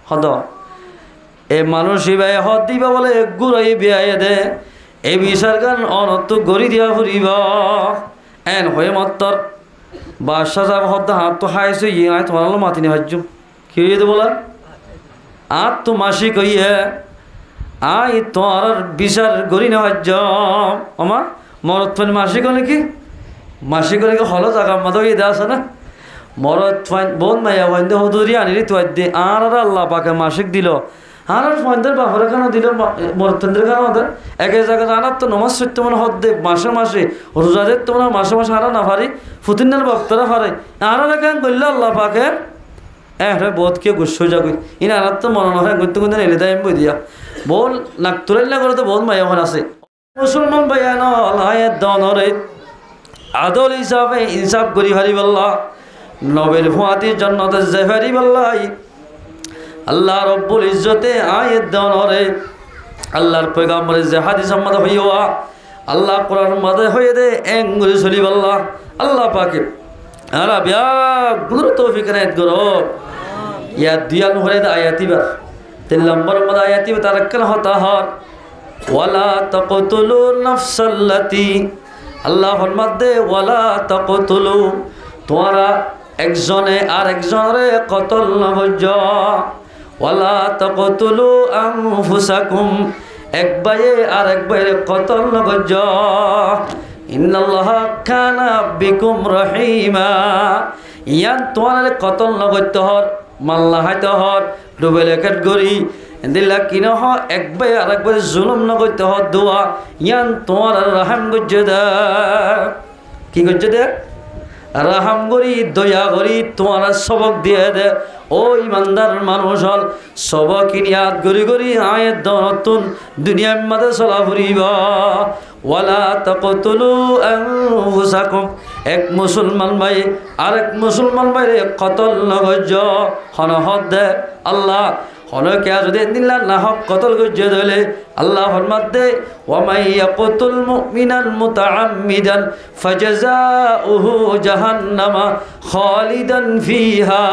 Speaker 1: হদ এ মানুষ ইবাই হদ দিবা বলে গুড়াই বিয়ে দে এই বিচার গান অনত গড়ি দিয়া ফুরিব এন হয়ে মত্তর বাদশা সাহেব হদ হাত তো খাইছে ইয়ে আয় তোমার মাতিনি হাজুম কি হয়ে দে বলা আর তো মাসি কইয়ে আই তোর বিচার গড়ি না হাজ আমার মরত ফাইন মাসিক হলে কি মাসিক হলে কি হলো জায়গা মাদক ইদা আছে না মরত ফাইন বোন মাইয়া ফাইন দে হদুরি আনিরি তুয়াই দে আর আল্লাহ পাকে মাসিক দিল আর ফাইনদের বাপরে কেন দিল মরতেন্দ্রের কেন ওদের এক জায়গায় আনার তো নমাজ সত্য মানে হদ দে মাসে মাসে রোজাদের তো মানে মাসে মাসে আরা না পারি ফুতিনের ভক্তরা পারে আর কেন করলে আল্লাহ পাকে বহুত কে গুসো যাবে ইনা আনার তো মনে হয় গুনতে গুনতে এলে দেয় বই দিয়া বল নাক তুরাইলা করে তো বহুত মাইয়া আছে মুসলমান ভাইয়া নয়ের দনরে আদল হিসাবে ইনসাফ করি হারি বল্লা নবের ফুয়াতির জন্নতে যে হারি বল্লাই আল্লাহ রব্বুল ইজ্জতে আয়ের দনরে আল্লাহর পয়গাম্বরের যে হাদিস সম্মত হইয়া আল্লাহ কোরআন মাঝে হয়ে দে এঙ্গুলি চলি বল্লা আল্লাহ পাকে আরা বিয়া গুরু তৌফিক নেত গুরু ইয়া দিয়াল হরে আয়াতিবার 3 নম্বর মধ্যে আয়াতি তারাক্কাল হতা হর ওয়ালা তাকতুলু নাফসাল্লাতি আল্লাহ ফরমাতে ওয়ালা তাকতুলু তোমরা একজনে আর একজনের কতল না করজ ওয়ালা তাকতুলু আনফুসাকুম এক ভাইয়ে আর এক ভাইয়ের কতল না করজ ইন্নাল্লাহা কানা বিকুম রহিমা ইয়ান তোমরা কতল না করতে হর মাল্লা হাইতে হর ডুবে লেখেট গড়ি দিল্লা কিনা হ এক ভাই আর একবার জুলুম না করতে হ দোয়া ইয়ান তোমার রাহাম গজ্জে দে কি গজ্জে দে রাহাম গরি দয়া করি তোমার সবক দিয়ে দে ও ইমানদার মানুষ হল সবক ইয়াদ গরি গরি আয়ের নতুন দুনিয়ার মাঝে চলা ফুরিব ওয়ালা তাকতুলু আনফুসাকুম এক মুসলমান ভাই আরেক মুসলমান ভাইরে কতল নগজ হনহদ দে আল্লাহ হনকে যদি দিল্লা না হক কতল গজ্জে দলে আল্লাহ ফরমাত দে ওয়ামাই ইয়াকতুল মুমিনাল মুতাআম্মিদান ফাজাযাউহু জাহান্নামা খালিদান ফিহা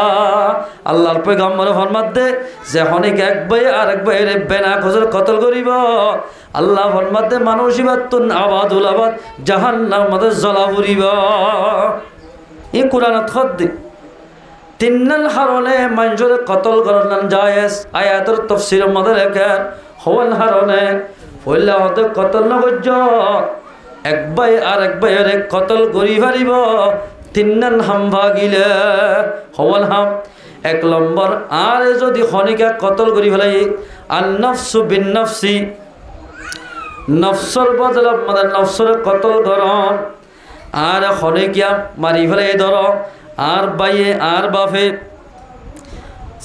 Speaker 1: আল্লাহর পয়গম্বর ফরমাত দে যে হনিক এক ভাই আরেক ভাইরে বেনা খজর কতল করিব আল্লাহ ফরমাত দে মানুষিবাতুন আবাদুল আবাদ জাহান্নাম মধ্যে জ্বলা পুরিব এই কোরআনত খদ্দি তিন্নাল হারনে মানুষের কতল করার জায়েজ আয়াতের তাফসীরের মধ্যে লেখা হওয়াল হারনে হইলা হতে কতল নগজ এক ভাই আর এক ভাইয়ের কতল করি পারিব তিন্নাল হাম ভাগিলে হওয়াল হাম 1 নম্বর আর যদি খনিকা কতল করি ফেলাই আন নফসু বিন নফসি নফসর বদলা মানে নফসর কতল করন আর খনিকা মারি ফেলাই ধর আর বাইয়ে আর বাফে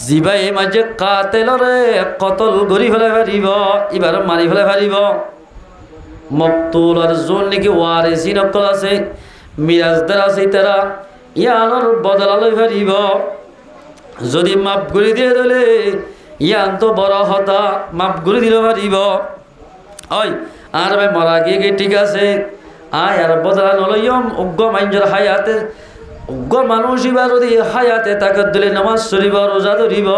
Speaker 1: জিবাই মাঝে কাতেলরে কতল গরি ফেলে পারিব এবার মারি ফেলে পারিব মকতুল আর জোন নাকি ওয়ারিসি নকল আছে মিরাজদার আছে তারা ইয়ানোর বদলা লই পারিব যদি মাপ করে দিয়ে দিলে ইয়ান তো বড় হতা মাপ করে দিলে পারিব ওই আর ভাই মারা গিয়ে ঠিক আছে আয় আর বদলা নলইম উগ্র মাইঞ্জর হায়াতে উগ্র মানুষ এবার যদি হায়াতে তাকে দিলে নামাজ চলিব রোজা ধরিব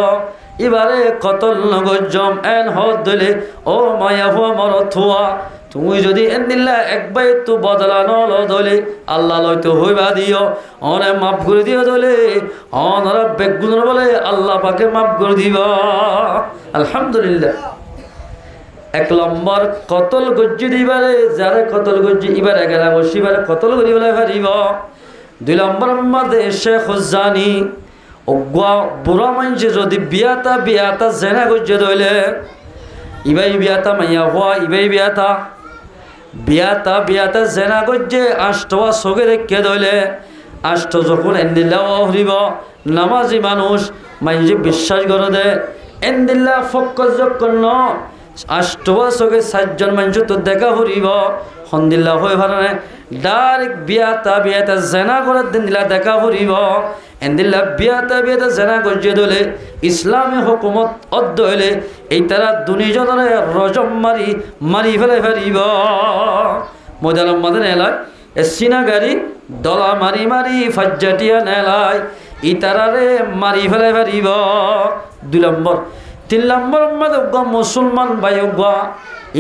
Speaker 1: এবারে কতল নগজম এন হদ দিলে ও মায়া হুয়া মর থুয়া তুমি যদি এন দিল্লা একবার তো বদলা নল ধলে আল্লাহ লয়তো হইবা দিও অনে মাফ করে দিও ধলে অনরা বেগুন বলে আল্লাহ পাকে মাফ করে দিব আলহামদুলিল্লাহ 1 নম্বর কতল গজ্জি দিবারে যারে কতল গজ্জি এবার এগারা বসিবারে কতল করি বলে পারিব 2 নম্বর মধ্যে শেখ জানি অগুয়া বুড়া মানুষে যদি বিয়াতা জেনা গজ্জে ধইলে ইবাই বিয়াতা মাইয়া হওয়া ইবাই বিয়াতা জেনা গজ্জে আষ্টवा সগে রেখে ধইলে আষ্ট যখন এন্দিল্লা হরিব নামাজি মানুষ মাইজে বিশ্বাস করে দে এন্দিল্লা ফক্কর যখন আষ্টवा সগে 7 জন মানুষ তো দেখা হরিব হন্দিল্লা হয়ে ভারে ডাইরেক্ট বিয়াতা জেনা করার দিন দিলা দেখা হরিব এন্দিল্লা বিয়াতা জেনা গজ্জে দলে ইসলামী হুকুমত অদ্দ হইলে এই তারা দুনিজনের রজম মারি ফেলে ফেরিব মজালাম মাদে নেলায় এসিনা গাড়ি দলা মারি ফাজ্জাটিয়া নেলায় ই তারারে মারি ফেলে ফেরিব 2 নম্বর 3 নম্বর মধ্যে মুসলমান ভাই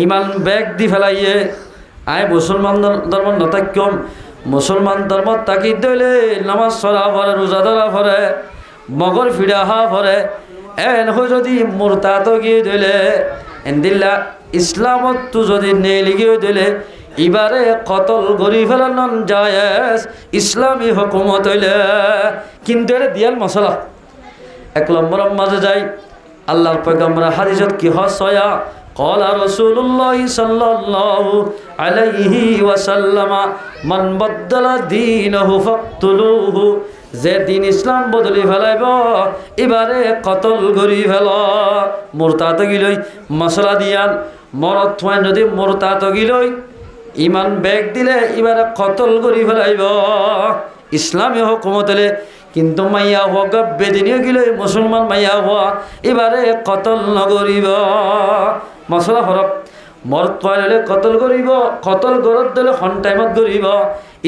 Speaker 1: ইমান ব্যাগ দি ফেলাইয়ে আয় মুসলমান ধর্ম নতাক্যম মুসলমান ধর্ম তাকি দইলে নামাজ চলা ফরে রোজা ধরা ফরে মগর ফিরা হা ফরে এন যদি মুরতাদ গিয়ে দইলে এন্দিল্লা ইসলামত তো যদি নেই গিয়ে দইলে এবারে কতল গরি ফেলান জায়েজ ইসলামী হুকুমত হইলে, কিন্তু এটা দিয়াল মশলা। 1 নম্বর মাঝে যাই আল্লাহর পয়গম্বর হাদিসত কি হসয়া ক্বালা রাসূলুল্লাহ সাল্লাল্লাহু আলাইহি ওয়াসাল্লাম মান বাদদালা দীনহু ফাকতুলুহু, যে দিন ইসলাম বদলি ফেলাইব এবারে কতল গরি ফেল। মুরতাদ গিলই মশলা দিয়ান মরত থুয়ান যদি মুরতাদ গিলই ইমান বেগ দিলে এবারে কতল গরি ফেলাইব ইসলামী হুকুমত হলে। কিন্তু মাইয়া হওয়া বেদিনীয় গিলে মুসলমান মাইয়া হওয়া এবারে কতল নগরিব। মশলা ফরক মরত হলে কতল করিব, কতল গরত দিলে খন টাইমত করিব,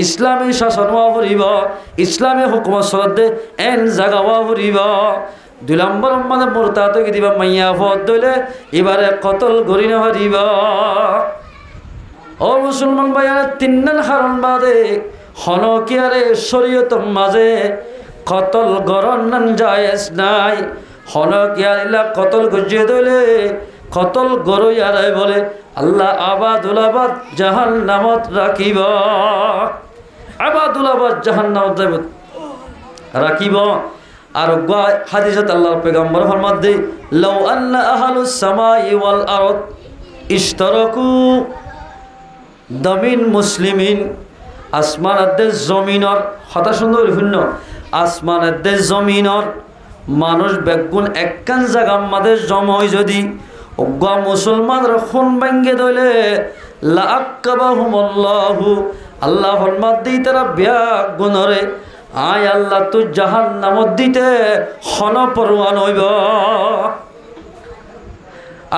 Speaker 1: ইসলামী শাসন হওয়া ফুরিব, ইসলামী হুকুমত চলত দে এন জাগা হওয়া ফুরিব। 2 নম্বর মানে মুরতাদ দিবা মাইয়া হওয়াত দিলে এবারে কতল গরি নহারিব। ও মুসলমান ভাইয়ারা 3 নং কারণ বাদে হনকিয়ারে শরীয়ত মাঝে কতল গরন নান জায়েজ নাই। হনকিয়ারিলা কতল গজিয়ে দইলে কতল গরইয়ারে বলে আল্লাহ আবাদুল আবাদ জাহান্নামত রাখিব, আবাদুল আবাদ জাহান্নামত রাখিব। আর হাদিসত আল্লাহর পয়গম্বর ফরমাত দে লাউ আন্না আহলুস সামাই ওয়াল আরদ ইশতারাকু দামিন মুসলিমিন, আসমানের জমিনর হতা সুন্দর বিভিন্ন আসমানের জমিনর মানুষ বেগুন একখান জায়গার মাঝে জমা যদি অজ্ঞা মুসলমানরা খুন ভাঙ্গে দইলে লাআক্কাবাহুমুল্লাহু, আল্লাহ ফরমাত দি তারা ব্যাগ গুণরে আয় আল্লাহ তুই জাহান্নামত দিতে হন পরোয়া নইব।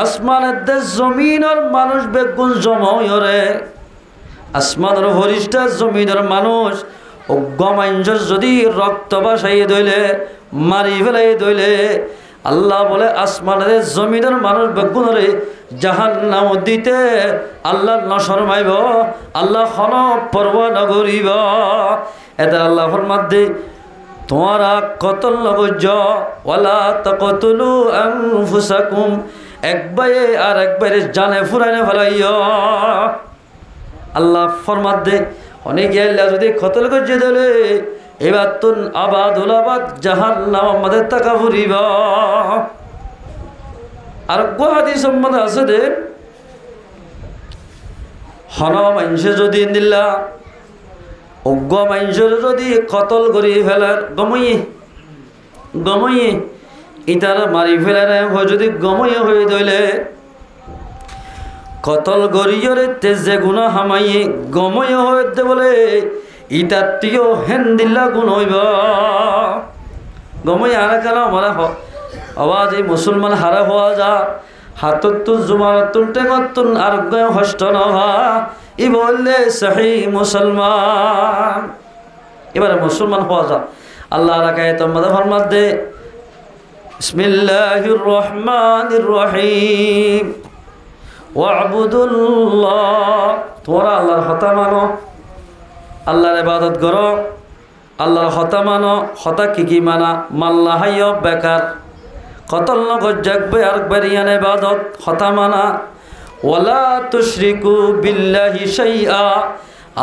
Speaker 1: আসমানের জমিনের মানুষ বেগুন জমা হইরে, আসমানের হরিষ্টার জমিনের মানুষ অজ্ঞমাঞ্জর যদি রক্ত বাসাইয়ে দইলে মারি ফেলাই দইলে আল্লাহ বলে আসমানের জমিনের মানুষ বেগুনরে জাহান্নাম দিতে আল্লাহ নশরমাইব, আল্লাহ খন পরোয়া নগরিব। এটা আল্লাহ ফরমাত দে তোমরা কতল নগজ ওয়ালা তাকতুলু আনফুসাকুম, একবারে আর একবারে জানে ফুরাইনে ফেলাইয়া। আল্লাহ ফরমাত দে অনেকে আল্লাহ যদি কতল গজিয়ে দিলে এবার তুন আবাদুল আবাদ জাহান্নাম আমাদের টাকা ফুরিব। আর হাদিস সম্বন্ধে আছে দে হন মানুষে যদি দিল্লা অজ্ঞ মানুষের যদি কতল করি ফেলার গময়ে ইটার মারি ফেলার যদি গময়ে হয়ে দইলে কতল গরিয়রে তেজে গুণা হামাইয়ে গময় হইতে বলে ইটার টিও হেন দিল্লা গুণ হইব গময় আর কেন আমার আওয়াজ এই মুসলমান হারা হওয়া যা হাতত তুল জুমারতুল টেঙতুন আর হষ্ট নহা ই বললে সহি মুসলমান। এবারে মুসলমান হওয়া যা আল্লাহ রাখায় তোমাদের ফরমাত দে বিসমিল্লাহির রহমানির রহিম ওয়াবুদুল্লাহ, তোমরা আল্লাহর হতা মানো, আল্লাহর ইবাদত করো, আল্লাহর হতা মানো। হতা কি মানা মাল্লা হাইয় বেকার কতল নগর জাগবে আর বেরিয়ান ইবাদত হতা মানা। ওয়ালা তুশরিকু বিল্লাহি শাইআ,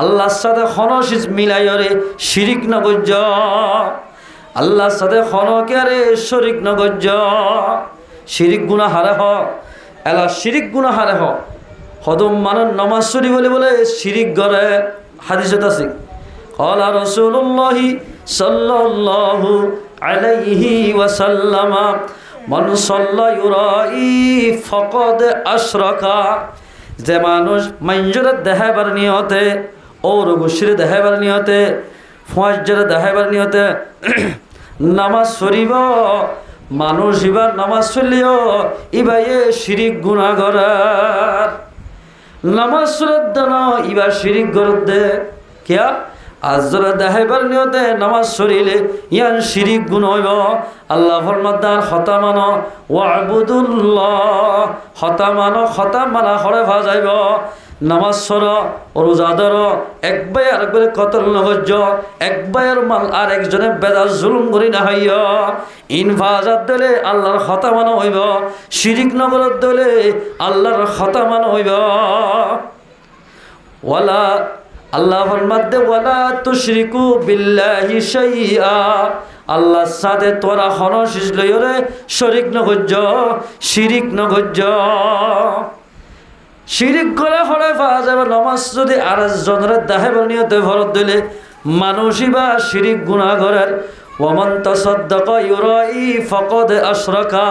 Speaker 1: আল্লাহর সাথে খনসিস মিলাইরে শিরিক নগজ, আল্লাহর সাথে খনকে শরিক নগজ। শিরিক গুনাহ হারে হ এলা শিরিক গুনাহ হারে হ হদম মানন নমাজ শরীফ বলে বলে শিরিক গরে হাদিসত আছে ক্বালা রাসূলুল্লাহি সাল্লাল্লাহু আলাইহি ওয়াসাল্লাম মান সাল্লা ইউরাই ফাকাদ আশরাকা, যে মানুষ মানজুরে দেখাবার নিয়তে ওর গুশরে দেখাবার নিয়তে ফজরে দেখাবার নিয়তে নামাজ পড়িব, মানুষ এবার নামাজ পড়লিও ইবাইয়ে শিরিক গুনাহ করার নামাজ শ্রদ্ধা ইবার শিরিক করতে কিয়া আজরা দেখাইবার নিয়তে নামাজ পড়িলে ইয়ান শিরিক গুণ হইব। আল্লাহ ফরমাদার হতা মানো ওয়াবুদুল্লাহ, হতা মানো হতা মানা হরে ভাজাইব নামাজ সর রোজা ধর একবার আরেকবারে কতল নগজ একবার মাল আর একজনে বেদার জুলুম করি না হইয়া ইনফাজাত দিলে আল্লাহর হতা মানো হইব, শিরিক নগরত দিলে আল্লাহর হতা মানো হইব। ওয়ালা আল্লাহ ফরমাতে ওয়ালা তুশরিকু বিল্লাহি শাইআ আল্লাহর সাথে তোরা হনশিস লইরে শরিক নগজ্জ শিরিক নগজ্জ শিরিক করে হলে পাওয়া যাবে নমাজ যদি আর জনের দাহে নিয়তে ভরত দিলে মানুষই বা শিরিক গুনাহ করার ওয়ামান তাসাদ্দাকা ইউরাই ফাকাদ আশরাকা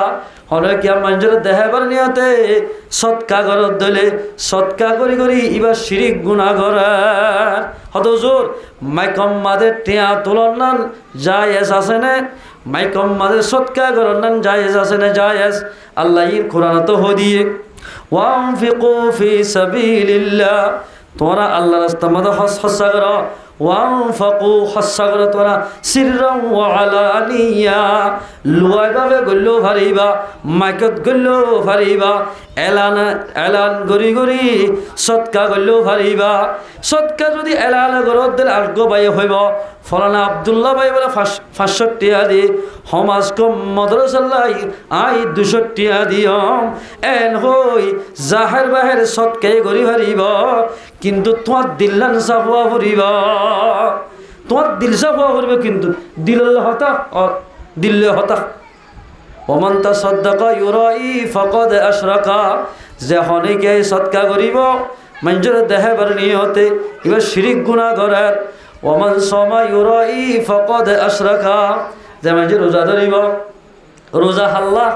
Speaker 1: হলে কি মানুষের দেহবার নিয়তে সৎকা করত দিলে সৎকা করি করি ইবা শিরিক গুনাহ করার হত জোর মাইকম মাদের টিয়া তোলন নান জায়েজ আছে না মাইকম মাদের সৎকা করন নান জায়েজ আছে না জায়েজ আল্লাহ ইর কোরআন তো হদিয়ে ওয়ানফিকু ফি সাবিলিল্লাহ তোরা আল্লাহর রাস্তার মধ্যে হস্যা করো ওয়ানফাকু হস্যা করো তোরা সিররাম ওয়া আলানিয়া লুয়াইভাবে গল্লো ভারিবা মাইকত গল্লো ভারিবা এলান গরি গরি সৎকা গল্লো ভারিবা সৎকা যদি এলান গরত দিল আর্গ বাই হইব ফলানা আব্দুল্লাহ ভাই বলে 500 টাকা দি সমাজ কম মদরসাল্লাই আই 200 টাকা দিও এন হই জাহের বাহের সৎকাই গরি ভারিব কিন্তু তোমার দিল্লান সাফুয়া ফুরিব তোমার দিল সাফুয়া ফুরিব কিন্তু দিল হতা দিল্লে হতা ওমান তাসাদ্দাকা ইউরাই ফাকাদ আশরাকা যে হনিকে সৎকা করিব মানুষের দেহবার নিয়তে এবার শিরিক গুনাহ করার ওমান সামা ইউরাই ফাকাদ আশরাকা যে মানুষের রোজা ধরিব রোজা আল্লাহ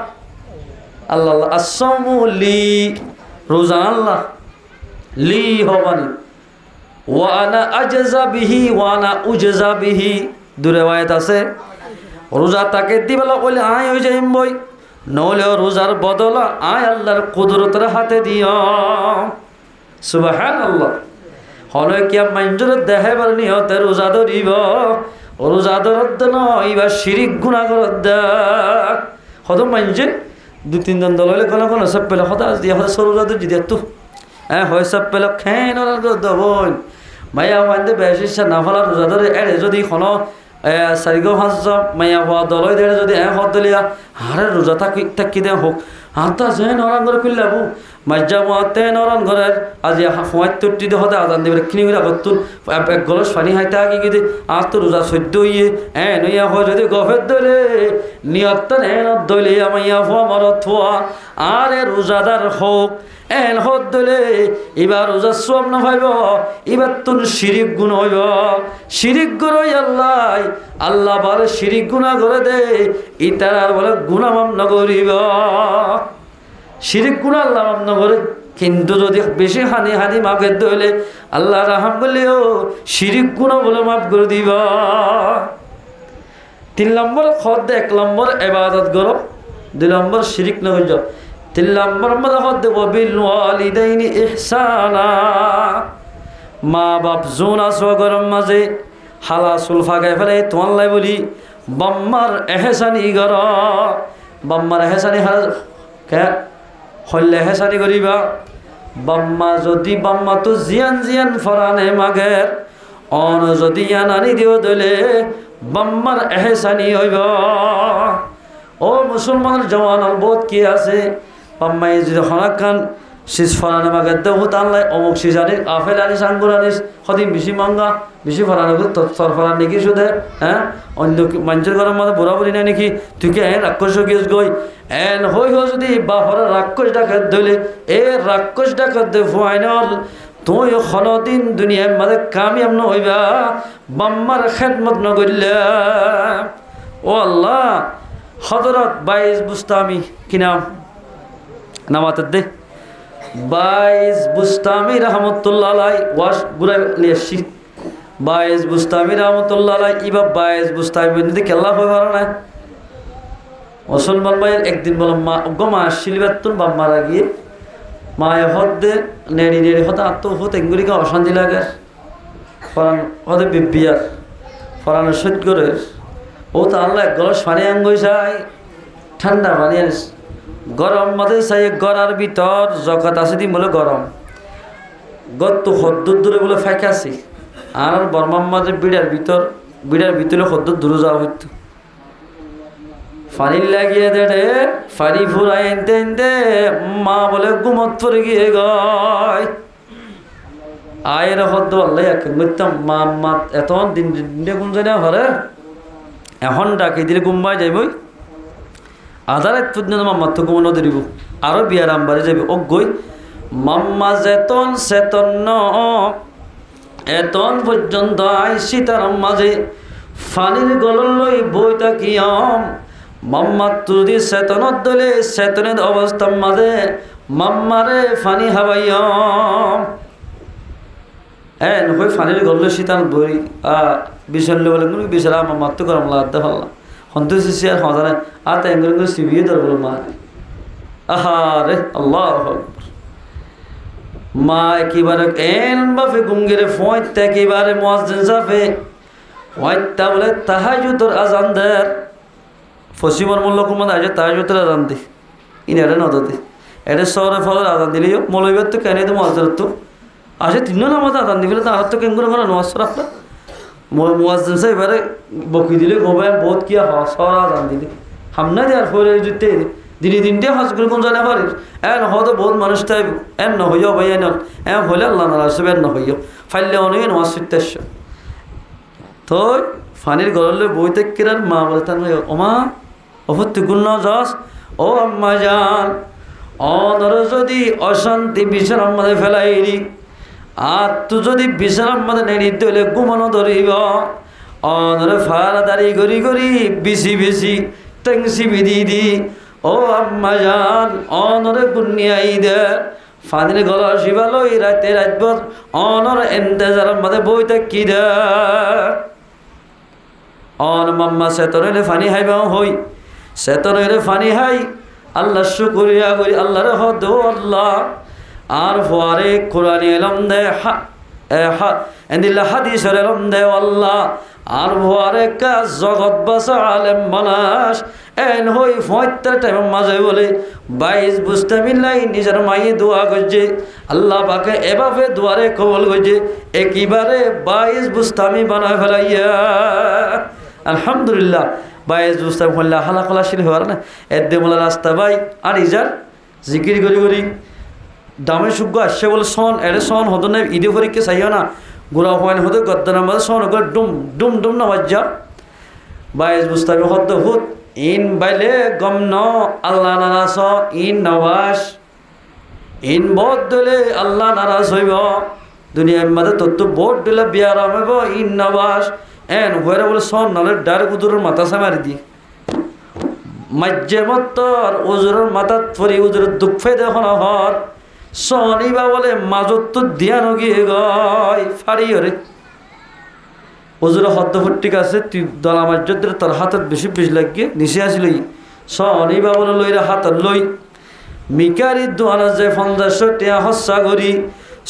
Speaker 1: আল্লাহ আসসামু লি রোজা আল্লাহ লি হবানি ওয়ানা আজজা বিহি ওয়ানা উজজা বিহি দূরে ওয়ায়াত আছে রোজা তাকে দিবেলা কইলে আয় হয়ে যাইম বই নহলে রোজার বদলা আয় আল্লাহর কুদরতের হাতে দিও সুবহানাল্লাহ হলে কি মানুষের দেহবার নিয়তে রোজা ধরিব রোজা ধরত নয় বা শিরিক গুনাহ করত হত মানুষে 2-3 জন দল হলে কোনো কোনো সব পেলে হতা দিয়ে হতা রোজা ধরি দিয়ে তো হয় সব পেলে খেয়ে নবন মাইয়া ওয়ান্দে বেশি না ফলা রোজা ধরে এড়ে যদি কোনো 4-5 মাইয়া হওয়া দলই দেড়ে যদি হত দলিয়া হারে রোজা থাকি দে হোক হাতা যে নরান করে খুললাবো মাজ্জা মাতে নরান ঘরের আজি 75 দে হতে আজান দেবে কিনি করে আগতুন এক গলস পানি হাইতে আগে গিয়ে আজ তো রোজা 14 ইয়ে নইয়া হয় যদি গফের দলে নিয়ত এন দলে মাইয়া হওয়া মরত হওয়া আরে রোজাদার হোক এন হত দলে এবার রোজা সব না ভাইব এবার তুন শিরিক গুণ হইব শিরিক গুণ আল্লাহ বলে শিরিক গুণা করে দে ইতার আর বলে গুণা মাম নগরিব শিরিক গুণা আল্লাহ মাম নগরে কিন্তু যদি বেশি হানি মাফ হইলে আল্লাহ রাহাম করলেও শিরিক গুণা বলে মাফ করে দিব 3 নম্বর খদ 1 নম্বর ইবাদত করো 2 নম্বর শিরিক না হইজ 3 নম্বর মধ্যে খদ বিল ওয়ালিদাইনি ইহসানা মা বাপ জোনা সগরম মাঝে হালা সুলফা গায়ে ফেলে তোমাল্লাই বলি বাম্মার এহেসানি গর বাম্মার এহেসানি হলে এহেসানি করিবা বাম্মা যদি বাম্মা তো জিয়ান ফরানে মাগের অন যদি আনি দিও দলে বাম্মার এহেসানি হইব ও মুসলমানের জওয়ান বোধ কি আছে বাম্মাই যদি হনাকান শিস ফরানে মাগের দেহ তানলাই অমুক সিজানি আফেল আনিস আঙ্গুর আনিস সদিন বেশি মঙ্গা বেশি ফরানো তোর ফরান নাকি শুধু অন্য মানুষের ঘরের মধ্যে বুড়া বুড়ি নাই নাকি তুই কে রাক্ষস গিয়েছ গই এন হই যদি বাপরা রাক্ষস ডাকাত ধরলে এ রাক্ষস ডাকাত দে ফাইনাল তুই হলদিন দুনিয়ার মাঝে কামিয়াব ন হইবা বাম্মার খেদমত নগরলে ও আল্লাহ হযরত 22 বুস্তামি কি নামাতে দে 22 বুস্তামি রহমতুল্লাহ আলাই ওয়াশ গুরা লিয়েছি 22 বুস্তামি রহমতুল্লাহ আলাই ইবা 22 বুস্তামি বন্ধে কেল্লা হই পারে না মুসলমান ভাই একদিন বললাম মা গমা শিলিবাতুন বাপ মারা গিয়ে মায়ে হদে নেড়ি হতা আত্ম হতে এগুলিকে অশান্তি লাগে ফরান হতে বিবিয়ার ফরানো সহ্য করে ও তো আল্লাহ এক গলস পানি আঙ্গুই যায় ঠান্ডা পানি আনিস গরম মধ্যে চাই গড়ার ভিতর জগৎ আছে দি বলে গরম গত হদ্দুর দূরে বলে ফেঁকাছি আর বর্মার মাঝে বিড়ার ভিতরে হদ্দুর দূরে যাওয়া হইতো ফানি লাগিয়ে দে ফানি ফুরাই এনতে মা বলে গুমত পরে গিয়ে গয় আয়ের হদ্দ আল্লাহ এক মিথ্যাম মা এত দিন দিনে গুণ জানা হরে এখন ডাকি দিলে গুম্বাই যাইবই আধার এক পর্যন্ত মাম্মার তো ঘুমানো ধরিব আরও বিয়ার আমবারে যাবি ও গই মাম্মা যেতন চেতন এতন পর্যন্ত আইসি তার মাঝে ফানির গলন লই বই তাকিয়ম মাম্মা তুদি চেতনত দলে চেতনের অবস্থার মাঝে মাম্মারে ফানি হাবাইয়ম নয় ফানির গল্ল শীতান বই বিশাল্য বলে বিশাল আমার মাত্র করাম লাদ্দা ফাল্লা সন্তোষ আর সজানে আর তাই সিবিয়ে ধর বলো মা আহারে আল্লাহ মা একেবারে এন বাফে গুঙ্গেরে ফয়তে একেবারে মুয়াজ্জিন সাফে ফয়তা বলে তাহাজ্জুদের আজান দের ফসিমর মোল্লা কুমার আজ তাহাজ্জুদের আজান দি ইনারে নদতে এটা শহরে ফলের আজান দিলেও মৌলবীর তো কেন তো মুয়াজ্জিন তো আসে তিনও নামাজ আজান দিলে তার তো কেন করে নমাজ আপনার মুয়াজ্জিন সাহেব এবারে বকি দিলে গোবে বহুত কি শহর আজান দিলে হামনা দেওয়ার ফলে জুতে দিনে দিনটে হজ করে কোন জানা পারিস এন হয়তো বহুত মানুষ তাই এন নহইও ভাই এন হলে আল্লাহ নারাজ এন নহইও ফাইলে অনেক নমাজ ফিরতেছ তো ফানির গরলে বইতে কিরার মা বলে তার ওমা অভত্তি গুণ যাস ও আম্মা যান অনর যদি অশান্তি বিশ্রাম মাঝে ফেলাইরি আর তু যদি বিশ্রাম মাঝে নেড়ি দিলে ঘুমানো ধরিব অনরে ফারা দাঁড়ি গড়ি গড়ি বেশি বেশি টেংসি বিধি দি ও আম্মা যান অনরে গুনিয়াই দে ফানির গলা শিবালই রাতে রাতভর অনর এন্তেজার মাঝে বইতে কি দে অন মাম্মা সেতরে ফানি হাইবা হই সেতরে ফানি হাই আল্লাহ শুকরিয়া করি আল্লাহর হদ আল্লাহ আর ফোয়ারে কোরআন এলম দে এন্দিল্লা হাদিসের এলম দে আল্লাহ আর ফোয়ারে কা জগৎ বাসা আলেম বানাস এন হই ফয়তার টাইমের মাঝে বলে 22 বুঝতে মিলাই নিজের মাইয়ে দোয়া করছে আল্লাহ পাকে এভাবে দুয়ারে কবল করছে একেবারে 22 বুস্তামি বানায় ফেলাইয়া আলহামদুলিল্লাহ 22 বুস্তামি হল্লা হালা খোলা শিল হওয়ার না এদে মোলা রাস্তা বাই আর ইজার জিকির করি করি দামে সুগ্গ আসছে বলে সন এরে সন হতো না ঈদে পরীক্ষা চাইও না গোড়া হওয়ান হতো গদ্দার মাঝে সন ওগুলো ডুম ডুম ডুম না বাজ্যা 22 বুস্তামি হত হুত ইন বাইলে গম ন আল্লাহ নারাজ ইন নবাস ইন বোধ দিলে আল্লাহ নারাজ হইব দুনিয়ার মাঝে তত্ত্ব বোধ দিলে বিয়ারাম হইব ইন নবাস এন হয়ে বলে সন নালে ডার উজুরের মাথা সামারি দি মাজ্যে মত্তর উজুরের মাথা ফরি উজুরের দুঃখে দেখুন হর সনিবা বলে মাজত তো দিয়া নগিয়ে গয় ফাড়ি হরে ওজুর হদ্দ ফুটিক আছে তুই দলা মার্যদের তোর হাতত বেশি বেশি লাগিয়ে নিচে আসিলই সনিবা বলে লইরা হাতত লই মিকারি দোয়ানা যে 50 টিয়া হস্যা করি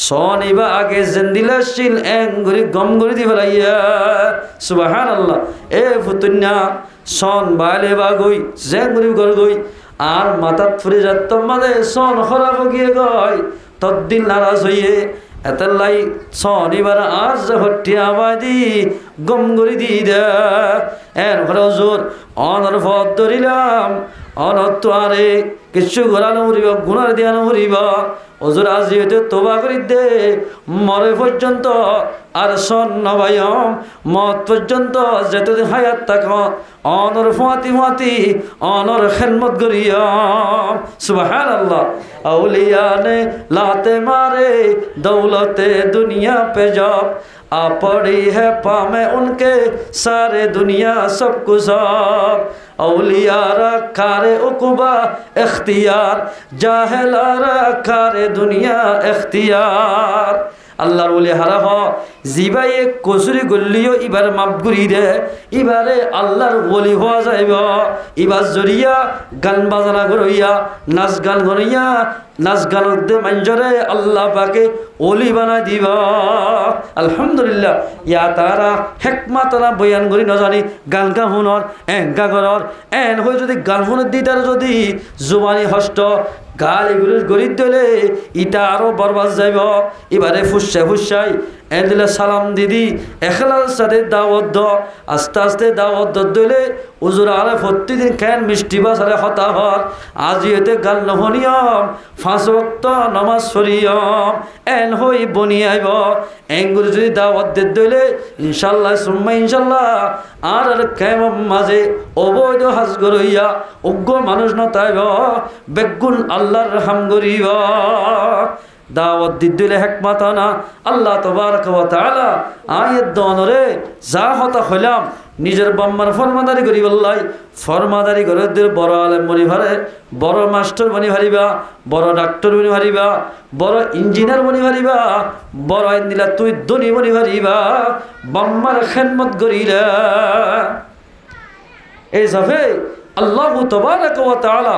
Speaker 1: সনিবা আগে জেন্দিলা শিল এং গরি গম গরি দি ফেলাইয়া সুবহানাল্লাহ এ ফুতুন্যা সন বাইলে বা গই জেং গরি গর গই আর মাথাত ফুরে যাত মানে সন খরাব গিয়ে গয় তদ্দিন নারাজ হইয়ে এতলাই শনিবার আর হটি আবাদি গম গরি দি দে এন ঘরে জোর অনর ফদ ধরিলাম অনত আরে কিছু ঘোরানো উড়িব গুণার দিয়ানো উড়িব ওজোর আজি হইতে তোবা করি দে মরে পর্যন্ত আর সন নবায়ম মত পর্যন্ত যেতদিন হায়াত থাক অনর ফাতি ফাতি অনর খেদমত করিয়ম সুবহানাল্লাহ আউলিয়া ने लाते मारे दौलते दुनिया पे जब आ पड़ी है पामे उनके सारे दुनिया सब कुछ औलिया रखा रे उकुबा इख्तियार जाहिला रखा रे दुनिया इख्तियार আল্লাহর ওলি হারা হ জিবাই এক কসুরি গল্লিও এবার মাপ করি দে এবারে আল্লাহর ওলি হওয়া যাইব এবার জরিয়া গান বাজনা করিয়া নাচ গান করিয়া নাচ গান দে মঞ্জরে আল্লাহ পাকে ওলি বানাই দিব আলহামদুলিল্লাহ ইয়া তারা হেকমাতরা বয়ান করি নজানি গান গা শুনৰ এংকা ঘৰৰ এন হৈ যদি গান শুনত দি তার যদি জুবানি হস্ত গালি গুলির গরিব দিলে ইটা আরো বরবাদ যাইব এবারে ফুসাই এদিলে সালাম দিদি এখলার সাথে দাওয়াত আস্তে আস্তে দাওয়াত দিলে উজুর আরে প্রতিদিন কেন মিষ্টি বাসারে হতা হর আজি এতে গাল নহনিয়ম 5 ওয়াক্ত নামাজ পড়িয়ম এন হই বনি আইব এঙ্গুর যদি দাওয়াত দে দইলে ইনশাআল্লাহ সুম্মা ইনশাআল্লাহ আর কেমন মাঝে অবৈধ হাজ গরইয়া উগ্র মানুষ নতাইব বেগুন আল্লাহর রহম গরিব দাওয়াত দিলে হেকমত না আল্লাহ তাবারক ওয়া তাআলা আয়াত দনরে যা হতা হইলাম নিজের বাম্মার ফরমাদারি করি বললাই ফরমাদারি করে বড় আলেম বনি ভারে বড় মাস্টার বনি ভারিবা বড় ডাক্তার বনি ভারিবা বড় ইঞ্জিনিয়ার বনি ভারিবা বড় আইন দিলা তুই ধনী বনি ভারিবা বাম্মার খেদমত করিলা এই যাবে আল্লাহ তাবারক ওয়া তাআলা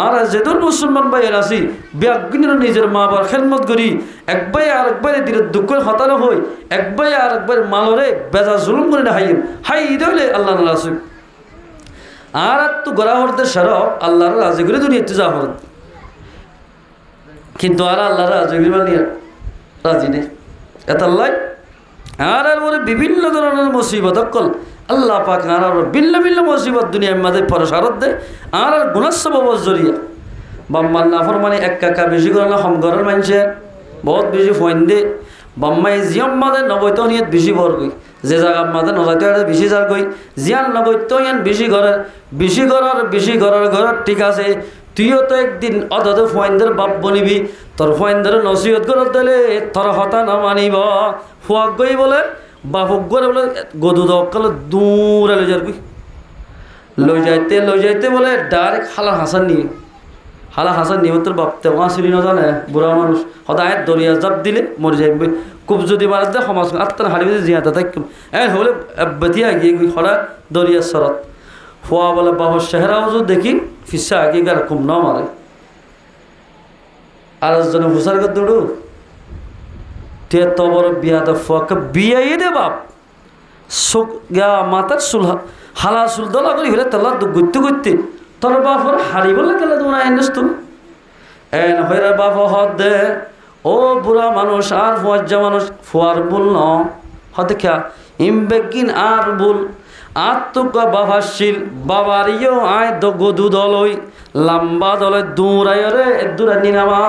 Speaker 1: আর যেদুর মুসলমান ভাইয়ের আছি ব্যাগিনের নিজের মা বাবার খেদমত করি একবার আর একবারে দিলে দুঃখের হতানো হই একবার আর একবার মালরে বেজা জুলুম করে না হাই দিলে আল্লাহ রাসূল আর তো গড়া হরতে সারা আল্লাহর রাজি করে দুনিয়াতে যা হর কিন্তু আর আল্লাহর রাজি করে রাজি নেই এত আল্লাহ আর মনে বিভিন্ন ধরনের মুসিবত কল আল্লাহ পাক আর ভিন্ন ভিন্ন মুসিবত দুনিয়ার মাঝে পরশারত দে আর গুনাহ জরিয়া বাম্মার নাফরমানি এক কাকা বেশি করে না হম ঘরের মানুষের বহুত বেশি ফোন দে বাম্মাই জিয়ম মাদে নবৈত নিয়ত বেশি বর গই যে জায়গা মাদে নজাইতে বেশি যার গই জিয়ান নবৈত ইয়ান বেশি করার ঠিক আছে তুইও তো একদিন অদত ফোয়াইনদের বাপ বনিবি তোর ফোয়াইনদের নসিহত করে দিলে তোর হতা না মানিব ফুয়াক গই বলে বাপক গড়ে বলে গদু দকালে দূরে লই যাইতে বলে ডাইরেক্ট হালা হাসান নিয়ে তোর বাপতে ওয়াসিলি না জানে বুড়া মানুষ সদায় দরিয়া জাপ দিলে মরে যাইবে খুব যদি মারা দেয় সমাজ আত্মার হারিবে জিয়াতে থাকম হলে বেতিয়া গিয়ে সদা দরিয়ার সরত ফুয়া বলে বাবার চেহারাও যদি দেখি ফিসা আগে গার খুব না মারে আর একজনে হুসার কর দৌড়ু তে তো বড় বিয়া তো ফুয়াকে বিয়াই দে বাপ চোখ গা মাথার চুল হালা চুল দলা করি হলে তেলা গইতে তোর বাপর হারি বলে গেলে তোমরা এনেস তুমি এন হইরে বাপ হদ দে ও বুড়া মানুষ আর ফুয়াজ্জা মানুষ ফুয়ার ভুল ন হতে খেয়া ইমবেকিন আর ভুল আর তো বাবাশীল বাবারিও আয় গদু দলই লম্বা দলে দূরাই রে এদুরা নিনামা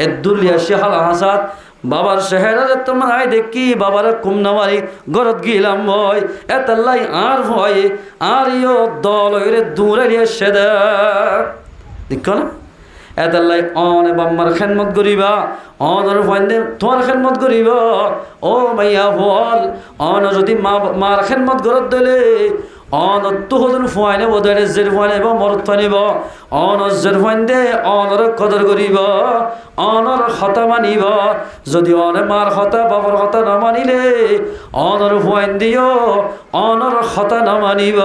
Speaker 1: এদুর লিয়াসি হালা হাসাত বাবার চেহারা তোমার আয় দেখি বাবার কুম নামারি গরত গিলাম ভয় এতাল্লাই আর ভয় আর ইও দল রে দূরে লিয়াসে দেখ না এতাল্লাই অনে বাম্মার খেদমত করিবা অনর ফাইন্দে তোমার খেদমত করিব ও মাইয়া বল অন যদি মার খেদমত গরত দিলে অনত্তু হদুন ফুয়াইনে বদলে জের ফুয়াইনে বা মরত ফানিব অনজের ফাইন্দে অনর কদর করিব অনর হতা মানিব যদি অনে মার হতা বাবার হতা না মানিলে অনর ফুয়াইন দিও অনর হতা না মানিব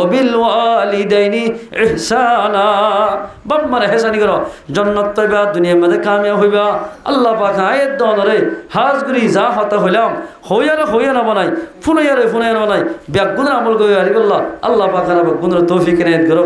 Speaker 1: ওবিল ওয়ালিদাইনি ইহসানা বাম্মার হেসানি করো জান্নাত পাইবা দুনিয়ার মধ্যে কামিয়াব হইবা আল্লাহ পাক আয়াত দনরে হাজগুরি যা হতা হইলাম হইয়া না বানাই ফুনাইয়া না বানাই ব্যাগুনের আমল করে আল্লাহ পাক আর গুণের তৌফিক এনায়েত করো।